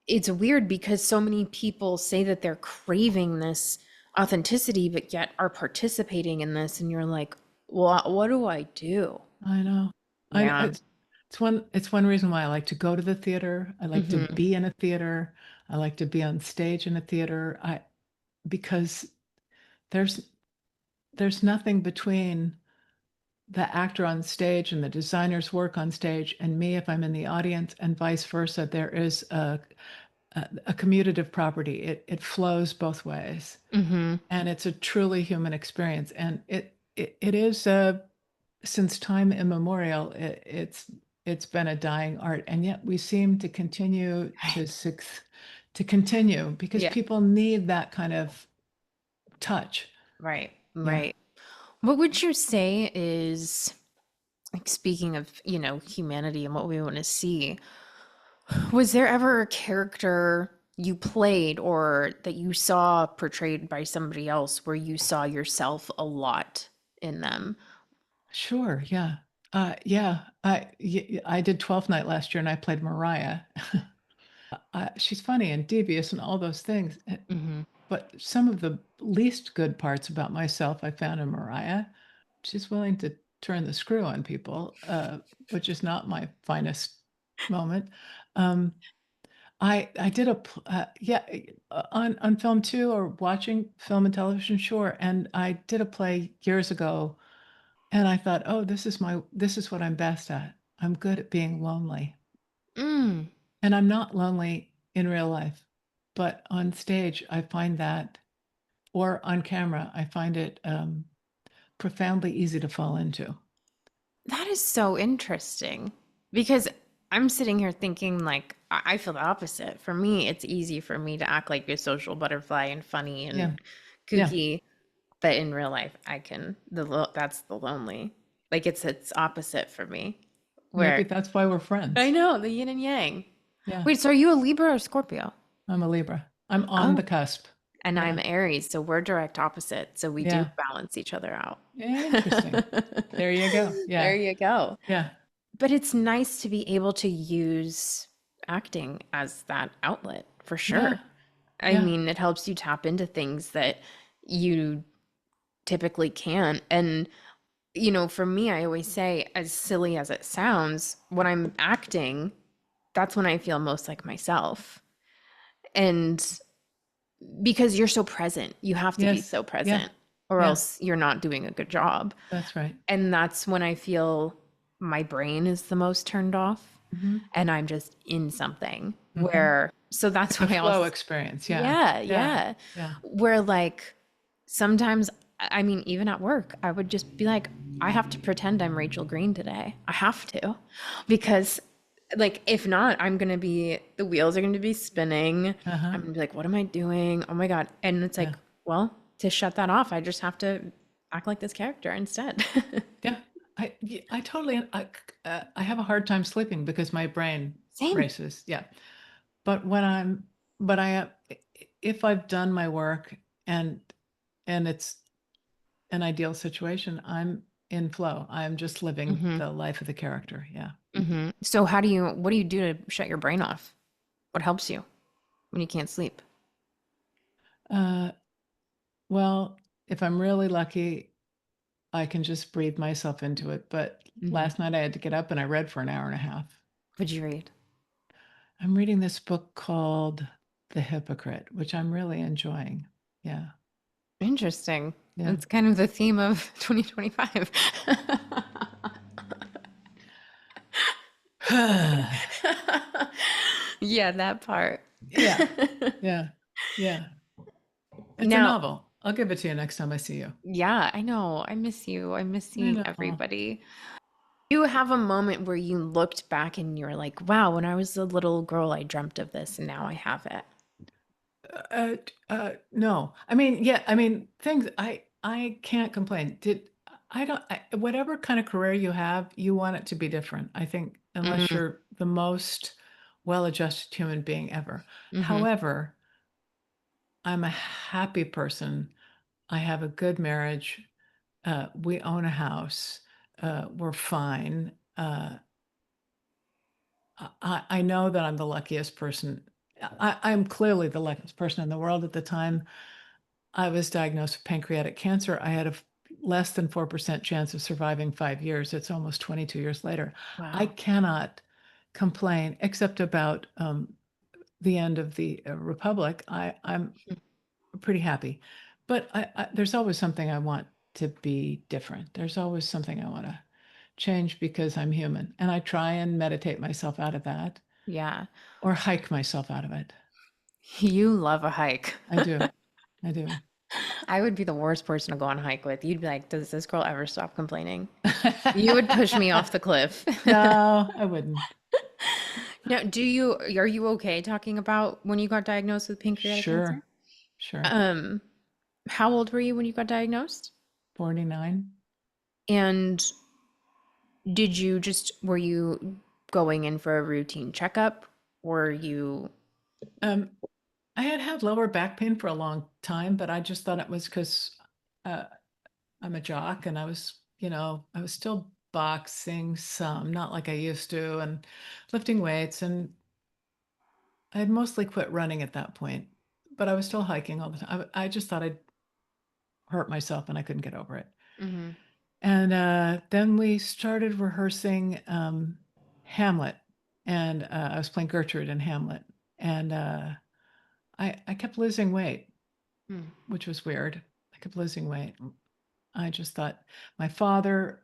it's weird because so many people say that they're craving this authenticity, but yet are participating in this. And you're like, well, what do I do? I know. Yeah. It's one reason why I like to go to the theater. I like to Mm-hmm. be in a theater. I like to be on stage in a theater. Because there's there's nothing between the actor on stage and the designer's work on stage and me if I'm in the audience, and vice versa. There is a commutative property. It flows both ways, Mm-hmm. and it's a truly human experience. And it is since time immemorial. It's been a dying art, and yet we seem to continue to continue because Yeah. people need that kind of touch. Right. Yeah. Right. What would you say is, like, speaking of, humanity and what we want to see, was there ever a character you played or that you saw portrayed by somebody else where you saw yourself a lot in them? Sure, yeah. Yeah, I did 12th Night last year and I played Mariah. She's funny and devious and all those things. Mm-hmm. But some of the least good parts about myself I found in Mariah. She's willing to turn the screw on people, which is not my finest moment. Um, I did on film too, or watching film and television, sure. And I did a play years ago. And I thought, oh, this is what I'm best at. I'm good at being lonely. Mm. And I'm not lonely in real life, but on stage, I find that, or on camera, I find it profoundly easy to fall into. That is so interesting because I'm sitting here thinking like I feel the opposite. For me, it's easy for me to act like a social butterfly and funny and Yeah. Yeah. kooky, but in real life, that's the lonely. Like it's opposite for me. Maybe Where that's why we're I friends. know the yin and yang. Yeah. Wait, so are you a Libra or Scorpio? I'm a Libra. I'm on Oh, the cusp. and I'm Yeah. Aries, so we're direct opposite. So we do Yeah. balance each other out. Interesting. There you go. There Yeah. you go. Yeah. But it's nice to be able to use acting as that outlet for Yeah. sure. I Yeah. mean, it helps you tap into things that you typically can't. And, for me, I always say, as silly as it sounds, when I'm acting, that's when I feel most like myself. And because you're so present, you have to be Yes. so Yeah. present, or Yeah. else you're not doing a good job. That's right. And that's when I feel my brain is the most turned off Hmm. and I'm just in something Hmm. so that's It's a when I flow also, experience. Yeah. yeah, Yeah. yeah. Yeah. Where like sometimes, I mean, even at work, I would just be like, I have to pretend I'm Rachel Green today. I have to, because like if not, the wheels are going to be spinning. Uh-huh. I'm going to be like, what am I doing? Oh my God. And it's Yeah. like, well, to shut that off, I just have to act like this character instead. Yeah. I totally, I have a hard time sleeping because my brain Same. races. Yeah. But but if I've done my work and, it's an ideal situation, I'm in flow. I'm just living Hmm. the life of the character. Yeah. Hmm. So what do you do to shut your brain off? What helps you when you can't sleep? Uh, well, if I'm really lucky, I can just breathe myself into it. But Hmm. last night I had to get up and I read for an hour and a half. What'd you read? I'm reading this book called The Hypocrite, which I'm really enjoying. Yeah. Interesting. Yeah. That's kind of the theme of 2025. Yeah, that part. Yeah. Yeah. Yeah. It's a Now, novel. I'll give it to you next time I see you. yeah, I know. I miss you. I miss I seeing know. everybody. You have a moment where you looked back and you're like, wow, when I was a little girl, I dreamt of this and now I have it. No. I mean, yeah, I mean, things I can't complain. Whatever kind of career you have, you want it to be different. I think unless Mm-hmm. you're the most well-adjusted human being ever. Mm-hmm. However, I'm a happy person. I have a good marriage. We own a house. We're fine. I know that I'm the luckiest person. I'm clearly the luckiest person in the world. At the time I was diagnosed with pancreatic cancer, I had a less than 4% chance of surviving 5 years. It's almost 22 years later. I Wow. cannot complain except about the end of the Republic. I'm pretty happy. But there's always something I want to be different. There's always something I want to change because I'm human. And I try and meditate myself out of that Yeah. or hike myself out of it. You love a hike. I do. I do. I would be the worst person to go on a hike with. You'd be like, does this girl ever stop complaining? You would push me off the cliff. No, I wouldn't. Now, are you okay talking about when you got diagnosed with pancreatic cancer? Sure. Sure. Um, how old were you when you got diagnosed? 49. And were you going in for a routine checkup? Were you, Um, I had had lower back pain for a long time, but I just thought it was because uh, I'm a jock and I was still boxing some, not like I used to, and lifting weights. And I had mostly quit running at that point, but I was still hiking all the time. I just thought I'd hurt myself and I couldn't get over it. Mhm. And then we started rehearsing Hamlet, and I was playing Gertrude in Hamlet. And I kept losing weight, Mm. which was weird. I kept losing weight. I just thought my father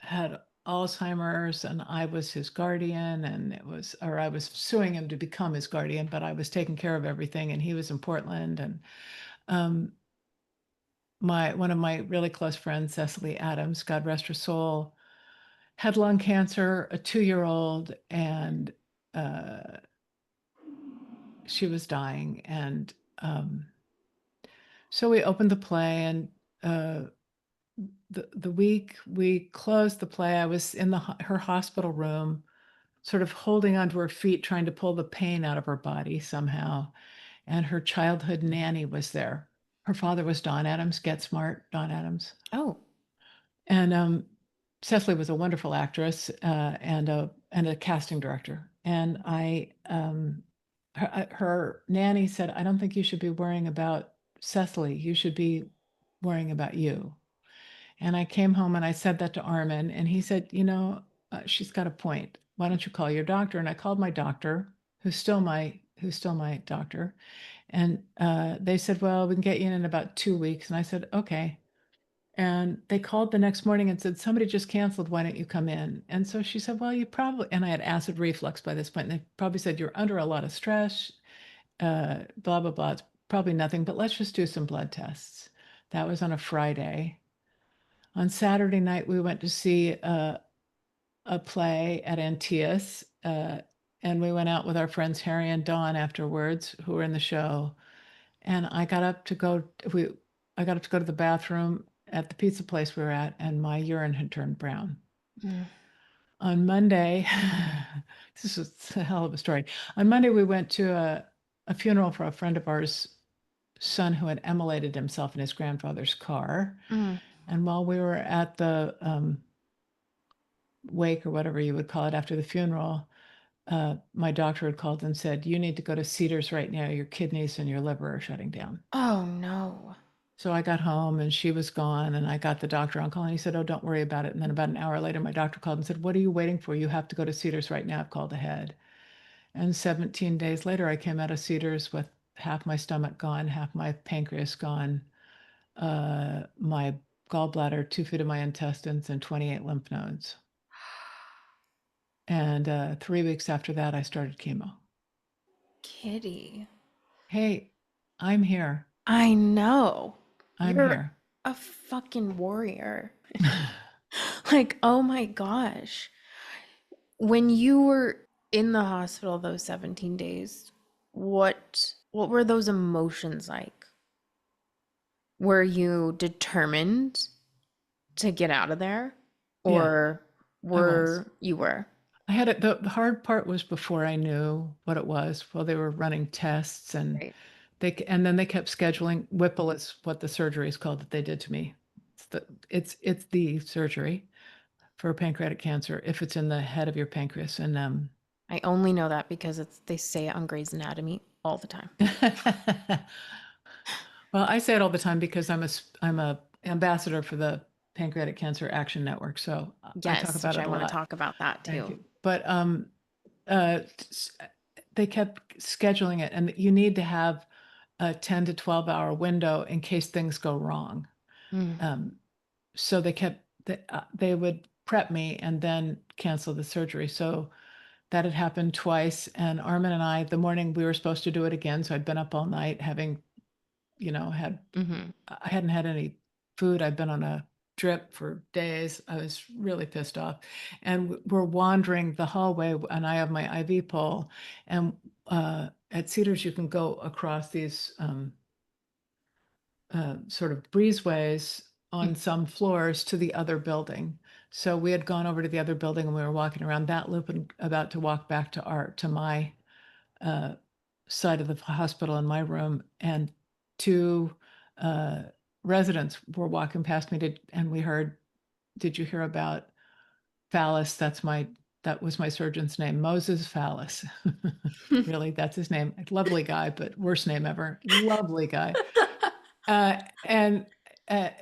had Alzheimer's and I was his guardian, and or I was suing him to become his guardian, but I was taking care of everything, and he was in Portland. And um, one of my really close friends, Cecily Adams, God rest her soul, had lung cancer, a 2-year-old, and uh, she was dying. And so we opened the play, and the week we closed the play, I was in her hospital room, sort of holding onto her feet, trying to pull the pain out of her body somehow. And her childhood nanny was there. Her father was Don Adams, Get Smart, Don Adams. Oh. And Cecily was a wonderful actress and a casting director. And her nanny said, "I don't think you should be worrying about Cecily. You should be worrying about you." And I came home and I said that to Armin, and he said, she's got a point. Why don't you call your doctor? And I called my doctor, who's still my doctor, and they said, "Well, we can get you in about 2 weeks." And I said, "Okay." And they called the next morning and said, "Somebody just canceled. Why don't you come in?" And so she said, "Well, you probably," and I had acid reflux by this point, and they probably said, "You're under a lot of stress, blah, blah, blah. It's probably nothing, but let's just do some blood tests." That was on a Friday. On Saturday night, we went to see a play at Antias, and we went out with our friends Harry and Dawn afterwards, who were in the show. And I got up to go to the bathroom at the pizza place we were at, and my urine had turned brown. Mm. On Monday, this is a hell of a story. On Monday, we went to a funeral for a friend of ours' son who had immolated himself in his grandfather's car. Mm. And while we were at the wake, or whatever you would call it, after the funeral, my doctor had called and said, "You need to go to Cedars right now. Your kidneys and your liver are shutting down." Oh no. So I got home and she was gone, and I got the doctor on call, and he said, "Oh, don't worry about it." And then about an hour later, my doctor called and said, "What are you waiting for? You have to go to Cedars right now. I've called ahead." And 17 days later, I came out of Cedars with half my stomach gone, half my pancreas gone, my gallbladder, 2 feet of my intestines, and 28 lymph nodes. And 3 weeks after that, I started chemo. Kitty. Hey, I'm here. I know. I'm You're here. a fucking warrior. Like, oh my gosh. When you were in the hospital those 17 days, what were those emotions like? Were you determined to get out of there? Yeah, Or I was. were you were? I had it. The hard part was before I knew what it was. Well, they were running tests, and Right. and then they kept scheduling. Whipple is what the surgery is called that they did to me. It's the surgery for pancreatic cancer if it's in the head of your pancreas. And I only know that because they say it on Grey's Anatomy all the time. well, I say it all the time because I'm a ambassador for the Pancreatic Cancer Action Network, so I talk Yes, about which it I a want to lot. talk about that Thank too. you. But uh, they kept scheduling it, and you need to have a 10 to 12 hour window in case things go wrong. Mm, Um, so they would prep me and then cancel the surgery. So that had happened twice. And Armin and I, the morning we were supposed to do it again, so I'd been up all night having, had mm-hmm. I hadn't had any food. I'd been on a drip for days. I was really pissed off. And we're wandering the hallway, and I have my IV pole. And at Cedars, you can go across these sort of breezeways on some floors to the other building. So we had gone over to the other building, and we were walking around that loop and about to walk back to my uh, side of the hospital in my room, and two uh, residents were walking past me and we heard, "Did you hear about Phallus?" That was my surgeon's name, Moses Phallus. Really, that's his name. Lovely guy, but worst name ever. Lovely guy. And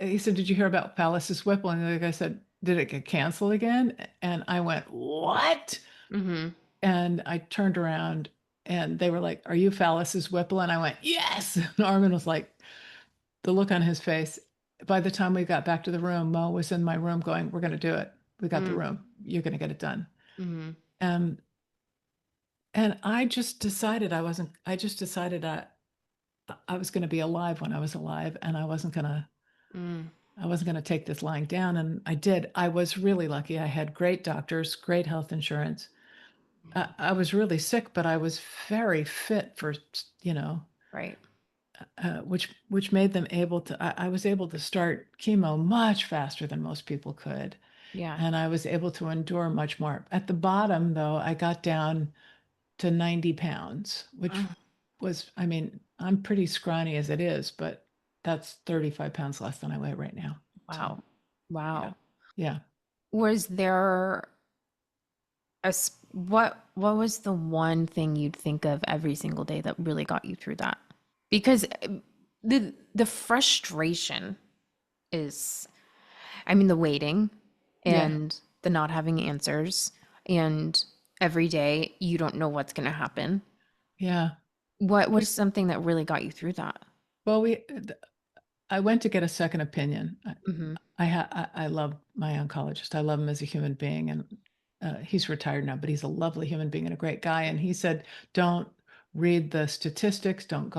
he said, "Did you hear about Palace's Whipple?" And the guy said, "Did it get canceled again?" And I went, "What?" Mm-hmm. And I turned around, and they were like, "Are you Phallus's Whipple?" And I went, "Yes." And Armin was like, the look on his face. By the time we got back to the room, Mo was in my room going, "We're going to do it. We got the room. You're going to get it done." Mm-hmm. Um, and I just decided I was going to be alive when I was alive, and Mm, I wasn't going to take this lying down. And I did. I was really lucky. I had great doctors, great health insurance. I was really sick, but I was very fit for, you know, right. which made them able to. I was able to start chemo much faster than most people could, Yeah. and I was able to endure much more. At the bottom, though, I got down to 90 pounds, which Oh, was, I mean, I'm pretty scrawny as it is, but that's 35 pounds less than I weigh right now. So, wow. yeah, Wow. yeah. Was there what was the one thing you'd think of every single day that really got you through that? Because the frustration is, I mean, the waiting Yeah. and the not having answers, and every day you don't know what's going to happen. Yeah. What is something that really got you through that? Well, I went to get a second opinion. Mm-hmm. I love my oncologist. I love him as a human being, and he's retired now, but he's a lovely human being and a great guy. And he said, "Don't read the statistics. Don't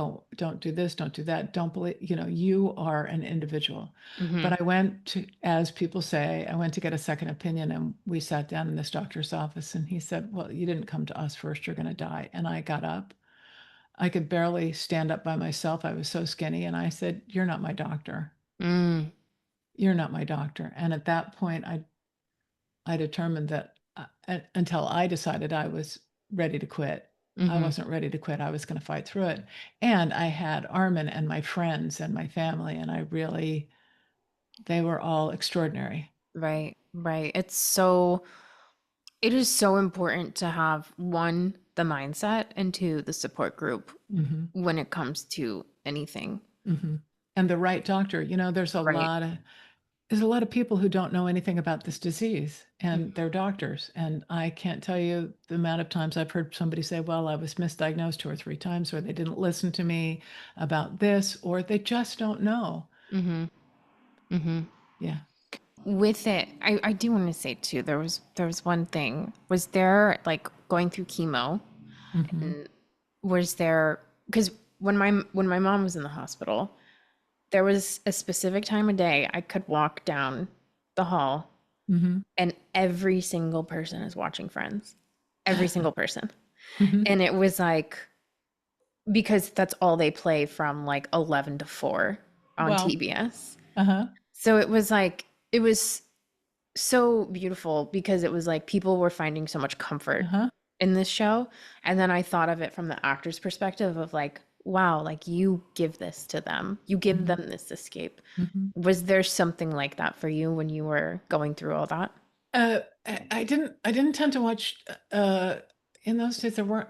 do this. Don't do that. Don't believe. You are an individual." Mm-hmm. But I went to, as people say, I went to get a second opinion, and we sat down in this doctor's office, and he said, "Well, you didn't come to us first. You're going to die." And I got up. I could barely stand up by myself. I was so skinny. And I said, "You're not my doctor. Mm, You're not my doctor." And at that point, I determined that until I decided I was ready to quit, I mm-hmm. wasn't ready to quit. I was going to fight through it. And I had Armin and my friends and my family, and they were all extraordinary. Right, right. It is so important to have one, the mindset, and two, the support group Hmm. when it comes to anything. Hmm. And the right doctor. Right. There's a lot of people who don't know anything about this disease, Mhm. and they're doctors. And I can't tell you the amount of times I've heard somebody say, "Well, I was misdiagnosed 2 or 3 times," or "They didn't listen to me about this," or "They just don't know." Mhm. Mhm. Yeah. With it, I do want to say too, there was one thing. Was there like going through chemo Hmm. and was there, because when my mom was in the hospital, there was a specific time of day I could walk down the hall Mm-hmm. and every single person is watching Friends. Every single person. Mm-hmm. And it was like, because that's all they play from like 11 to 4 on Well, TBS. uh-huh. So it was like, it was so beautiful because it was like people were finding so much comfort Uh-huh. in this show. And then I thought of it from the actor's perspective of like, wow, like you give this to them, you give Mm-hmm. them this escape. Mm-hmm. Was there something like that for you when you were going through all that? I didn't tend to watch in those days there weren't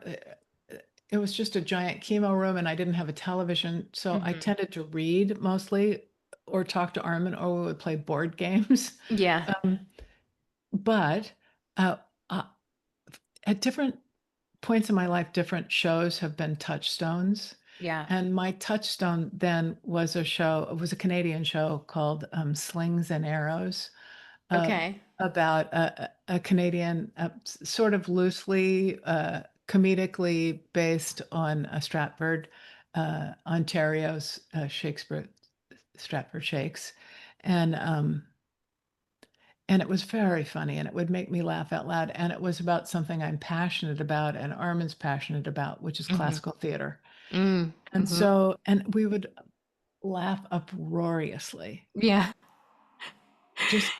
it was just a giant chemo room and I didn't have a television, so I Hmm. tended to read mostly or talk to Armin or we would play board games. Yeah. Um, but uh, uh, at different points in my life, different shows have been touchstones. Yeah. And my touchstone then was it was a Canadian show called Slings and Arrows, uh, Okay. about a Canadian, sort of loosely, comedically based on Stratford, Ontario's Shakespeare, Stratford Shakes. And and it was very funny and it would make me laugh out loud. And it was about something I'm passionate about and Armin's passionate about, which is Hmm. classical theater. Mm. And Hmm. so, and we would laugh uproariously. Yeah. Just,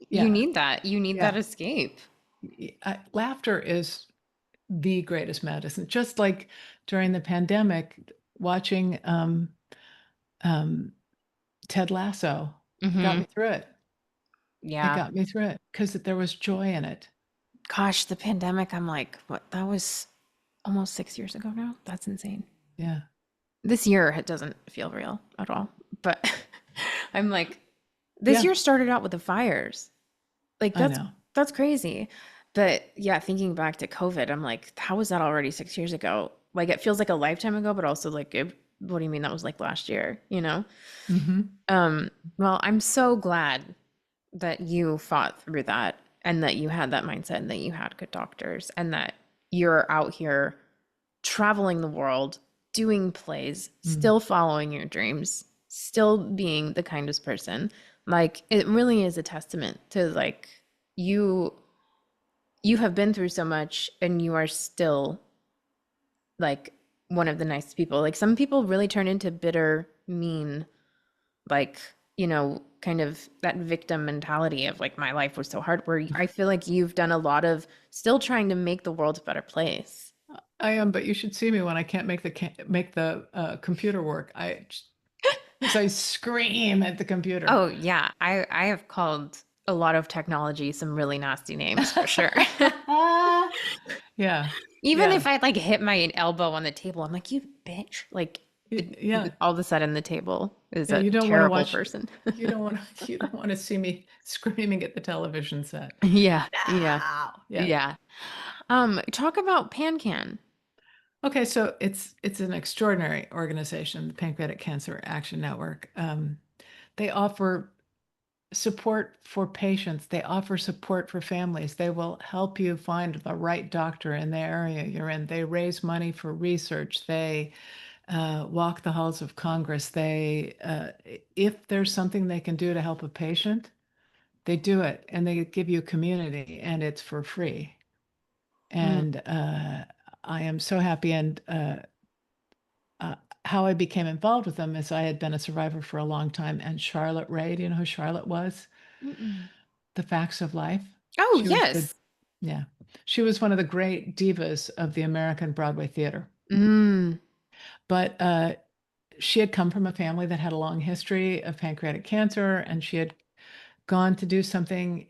You yeah, need that. You need that yeah. escape. Laughter is the greatest medicine. Just like during the pandemic, watching um, Ted Lasso got Hmm. me through it. It Yeah. got me through it because there was joy in it. Gosh, the pandemic, I'm like, what? That was almost 6 years ago now. That's insane. Yeah, This year it doesn't feel real at all. But I'm like, this yeah, year started out with the fires. Like I know. that's crazy. But yeah, thinking back to COVID, I'm like, how was that already 6 years ago? Like it feels like a lifetime ago, but also like, what do you mean that was like last year, you know? Hmm. Um, well, I'm so glad that you fought through that and that you had that mindset and that you had good doctors and that you're out here traveling the world, doing plays, Mm. still following your dreams, still being the kindest person. Like it really is a testament to like you you have been through so much and you are still like one of the nicest people. Like some people really turn into bitter, mean, like, kind of that victim mentality of like my life was so hard where I feel like you've done a lot of still trying to make the world a better place. I am, but you should see me when I can't make the computer work. I scream at the computer. Oh yeah, I have called a lot of technology some really nasty names for sure. Yeah, Even yeah, if I like hit my elbow on the table, I'm like, you bitch. Like yeah, all of a sudden the table is yeah. a You don't want to terrible watch. person. You don't want to see me screaming at the television set. Yeah, yeah, No. Yeah. yeah. Talk about PanCan. Okay, so it's an extraordinary organization, the Pancreatic Cancer Action Network. They offer support for patients. They offer support for families. They will help you find the right doctor in the area you're in. They raise money for research. They walk the halls of Congress. If there's something they can do to help a patient, they do it, and they give you community, and it's for free. Mm, And I am so happy. And uh, how I became involved with them is I had been a survivor for a long time. And Charlotte Ray, do you know who Charlotte was? mm-mm. The Facts of Life. Oh, She was the, yes. yeah, she was one of the great divas of the American Broadway theater. Mm, But she had come from a family that had a long history of pancreatic cancer, and she had gone to do something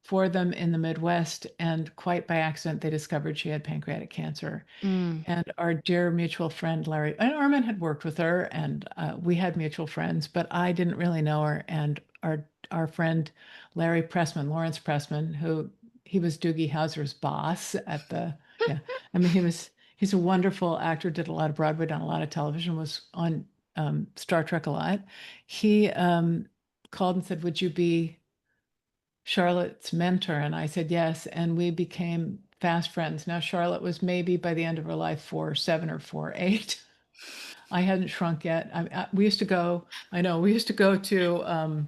for them in the Midwest. And quite by accident, they discovered she had pancreatic cancer. mm, And our dear mutual friend, Larry, and Armin had worked with her, and we had mutual friends, but I didn't really know her. And our friend, Larry Pressman, Lawrence Pressman, who he was Doogie Howser's boss at the, yeah, I mean, he's a wonderful actor, did a lot of Broadway, done a lot of television, was on Star Trek a lot. He called and said, "Would you be Charlotte's mentor?" And I said yes. And we became fast friends. Now, Charlotte was maybe by the end of her life 4'7" or 4'8". I hadn't shrunk yet. We used to go, I know, we used to go to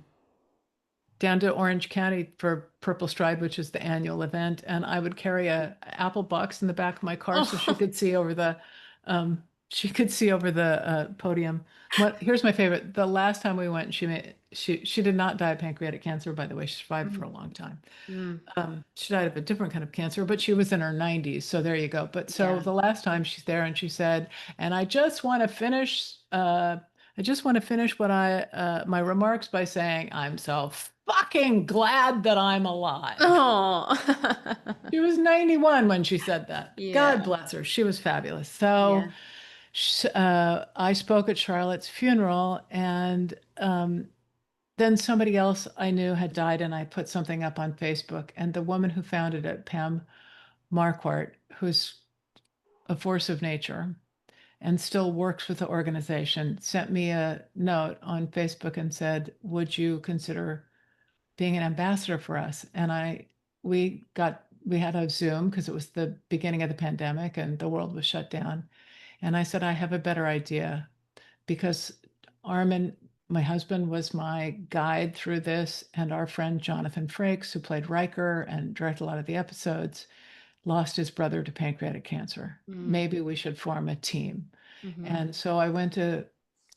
down to Orange County for Purple Stride, which is the annual event, and I would carry a apple box in the back of my car so she could see over the podium. Here's my favorite. The last time we went, she did not die of pancreatic cancer, by the way. She survived for a long time. She died of a different kind of cancer, but she was in her 90s. So there you go. But so the last time she's there and she said, and I just want to finish what my remarks by saying, I'm so fucking glad that I'm alive. Oh. She was 91 when she said that. Yeah. God bless her. She was fabulous. So I spoke at Charlotte's funeral, and then somebody else I knew had died, and I put something up on Facebook, and the woman who founded it, Pam Marquardt, who's a force of nature and still works with the organization, sent me a note on Facebook and said, would you consider being an ambassador for us? And we had a Zoom because it was the beginning of the pandemic and the world was shut down. And I said, I have a better idea, because Armin, my husband, was my guide through this, and our friend Jonathan Frakes, who played Riker and directed a lot of the episodes, lost his brother to pancreatic cancer. Maybe we should form a team. And so I went to,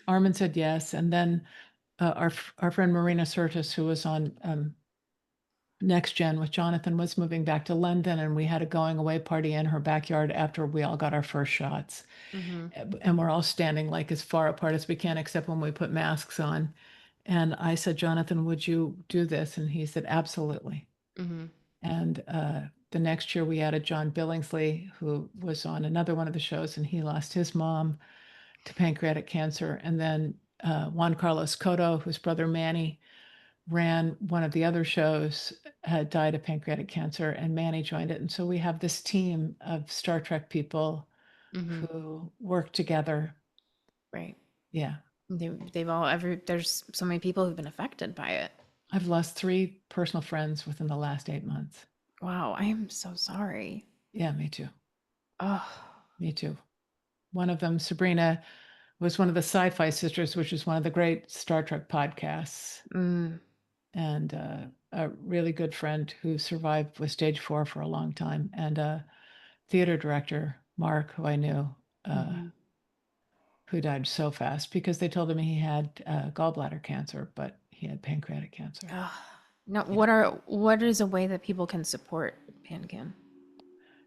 Armin said yes. And then our friend Marina Sirtis, who was on Next Gen with Jonathan, was moving back to London, and we had a going away party in her backyard after we all got our first shots. And we're all standing like as far apart as we can, except when we put masks on. And I said, Jonathan, would you do this? And he said, absolutely. And the next year we added John Billingsley, who was on another one of the shows, and he lost his mom to pancreatic cancer. And then Juan Carlos Cotto, whose brother Manny ran one of the other shows, had died of pancreatic cancer, and Manny joined it. And so we have this team of Star Trek people who work together. Right. Yeah. There's so many people who've been affected by it. I've lost 3 personal friends within the last 8 months. Wow. I am so sorry. Yeah, me too. Oh, Me too. One of them, Sabrina, was one of the Sci-Fi Sisters, which is one of the great Star Trek podcasts. And a really good friend who survived with stage 4 for a long time. And a theater director, Mark, who I knew, who died so fast because they told him he had gallbladder cancer, but he had pancreatic cancer. Now, what is a way that people can support PanCan?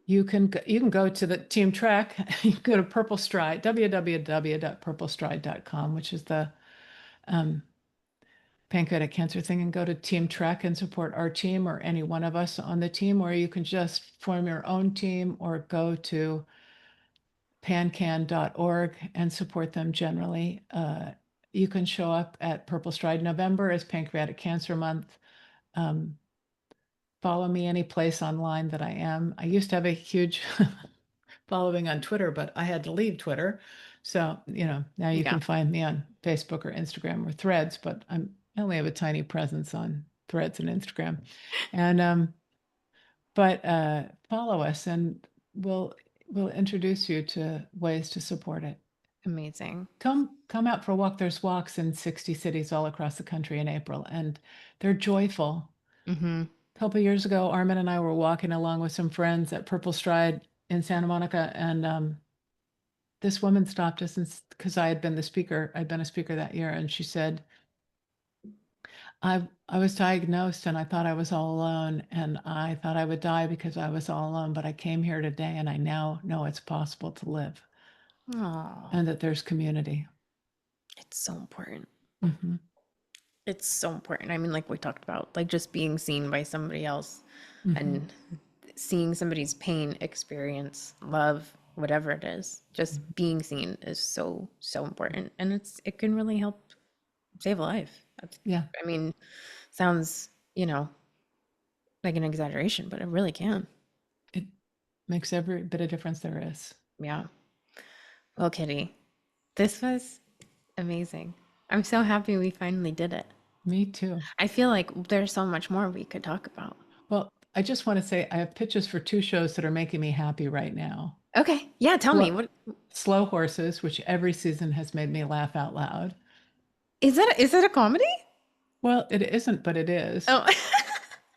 You can go to the Team Trek. You can go to Purple Stride, www.purplestride.com, which is the pancreatic cancer thing, and go to Team Trek and support our team or any one of us on the team, or you can just form your own team or go to pancan.org and support them generally. You can show up at Purple Stride. November is Pancreatic Cancer Month. Follow me any place online that I am. I used to have a huge following on Twitter, but I had to leave Twitter. So, now you can find me on Facebook or Instagram or Threads, but I only have a tiny presence on Threads and Instagram. And but follow us, and we'll introduce you to ways to support it. Amazing. Come out for a walk. There's walks in 60 cities all across the country in April, and they're joyful. A couple of years ago, Armin and I were walking along with some friends at Purple Stride in Santa Monica, and this woman stopped us, because I'd been a speaker that year, and she said, I was diagnosed and I thought I was all alone, and I thought I would die because I was all alone, but I came here today and I now know it's possible to live. And that there's community. It's so important. It's so important. I mean, like we talked about, like just being seen by somebody else and seeing somebody's pain, experience, love, whatever it is, just being seen is so, so important. And it can really help save a life. I mean, sounds, like an exaggeration, but it really can. It makes every bit of difference there is. Yeah. Well, Kitty, this was amazing. I'm so happy we finally did it. Me too. I feel like there's so much more we could talk about. Well, I just want to say I have pitches for 2 shows that are making me happy right now. Okay. Yeah, tell me. What? Slow Horses, which every season has made me laugh out loud. Is it a comedy? Well, it isn't, but it is. Oh,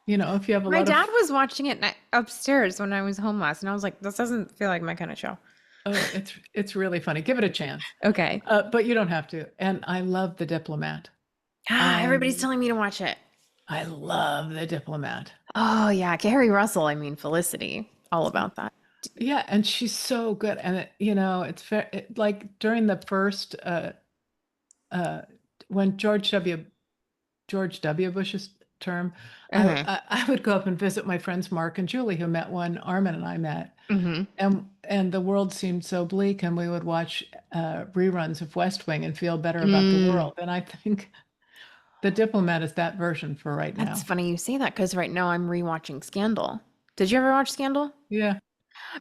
You know, if you have a my lot dad of, was watching it upstairs when I was home last, and I was like, this doesn't feel like my kind of show. oh, it's really funny. Give it a chance. Okay. But you don't have to. And I love The Diplomat. Everybody's I telling me to watch it. I love The Diplomat. Oh, yeah. Gary Russell, I mean, Felicity, all about that. Yeah, and she's so good. And it's like during the first uh when George W. Bush's term, Mhm. I would go up and visit my friends Mark and Julie, who met when Armin and I met. Mhm. And the world seemed so bleak, and we would watch reruns of West Wing and feel better about the Mm. world. And I think The Diplomat is that version for right That's now. funny you say that because right now I'm rewatching Scandal. Did you ever watch Scandal? Yeah, yeah.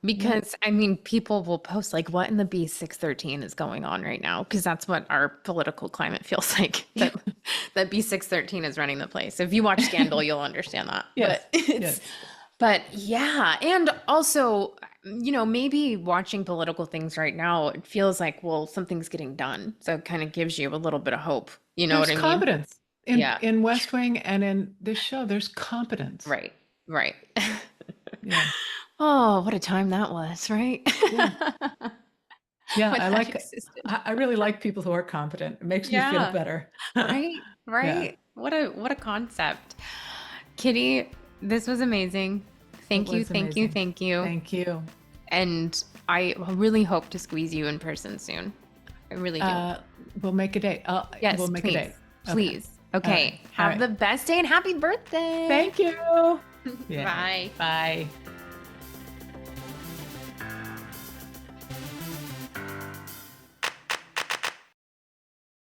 Because I mean, people will post like, "What in the B613 is going on right now?" Because that's what our political climate feels like. That B613 is running the place. If you watch Scandal, you'll understand that. Yes, It's, yes. but yeah, and also, maybe watching political things right now, it feels like, well, something's getting done, so it kind of gives you a little bit of hope. You know what There's I mean? competence Yeah. in West Wing and in this show. There's competence. Right. Right. Yeah, Oh, what a time that was, right? yeah, yeah. When that existed. I really like people who are competent. It makes me feel Yeah. better. Right. Yeah, Right. What a concept. Kitty, this was amazing. it Thank you, was thank you, amazing. thank you. Thank you. And I really hope to squeeze you in person soon. I really do. We'll make a date. Yes, We'll make please. a date. Okay. Please. All Okay. right. All Have right. the best day and happy birthday. Thank you. Yeah. Bye. Bye.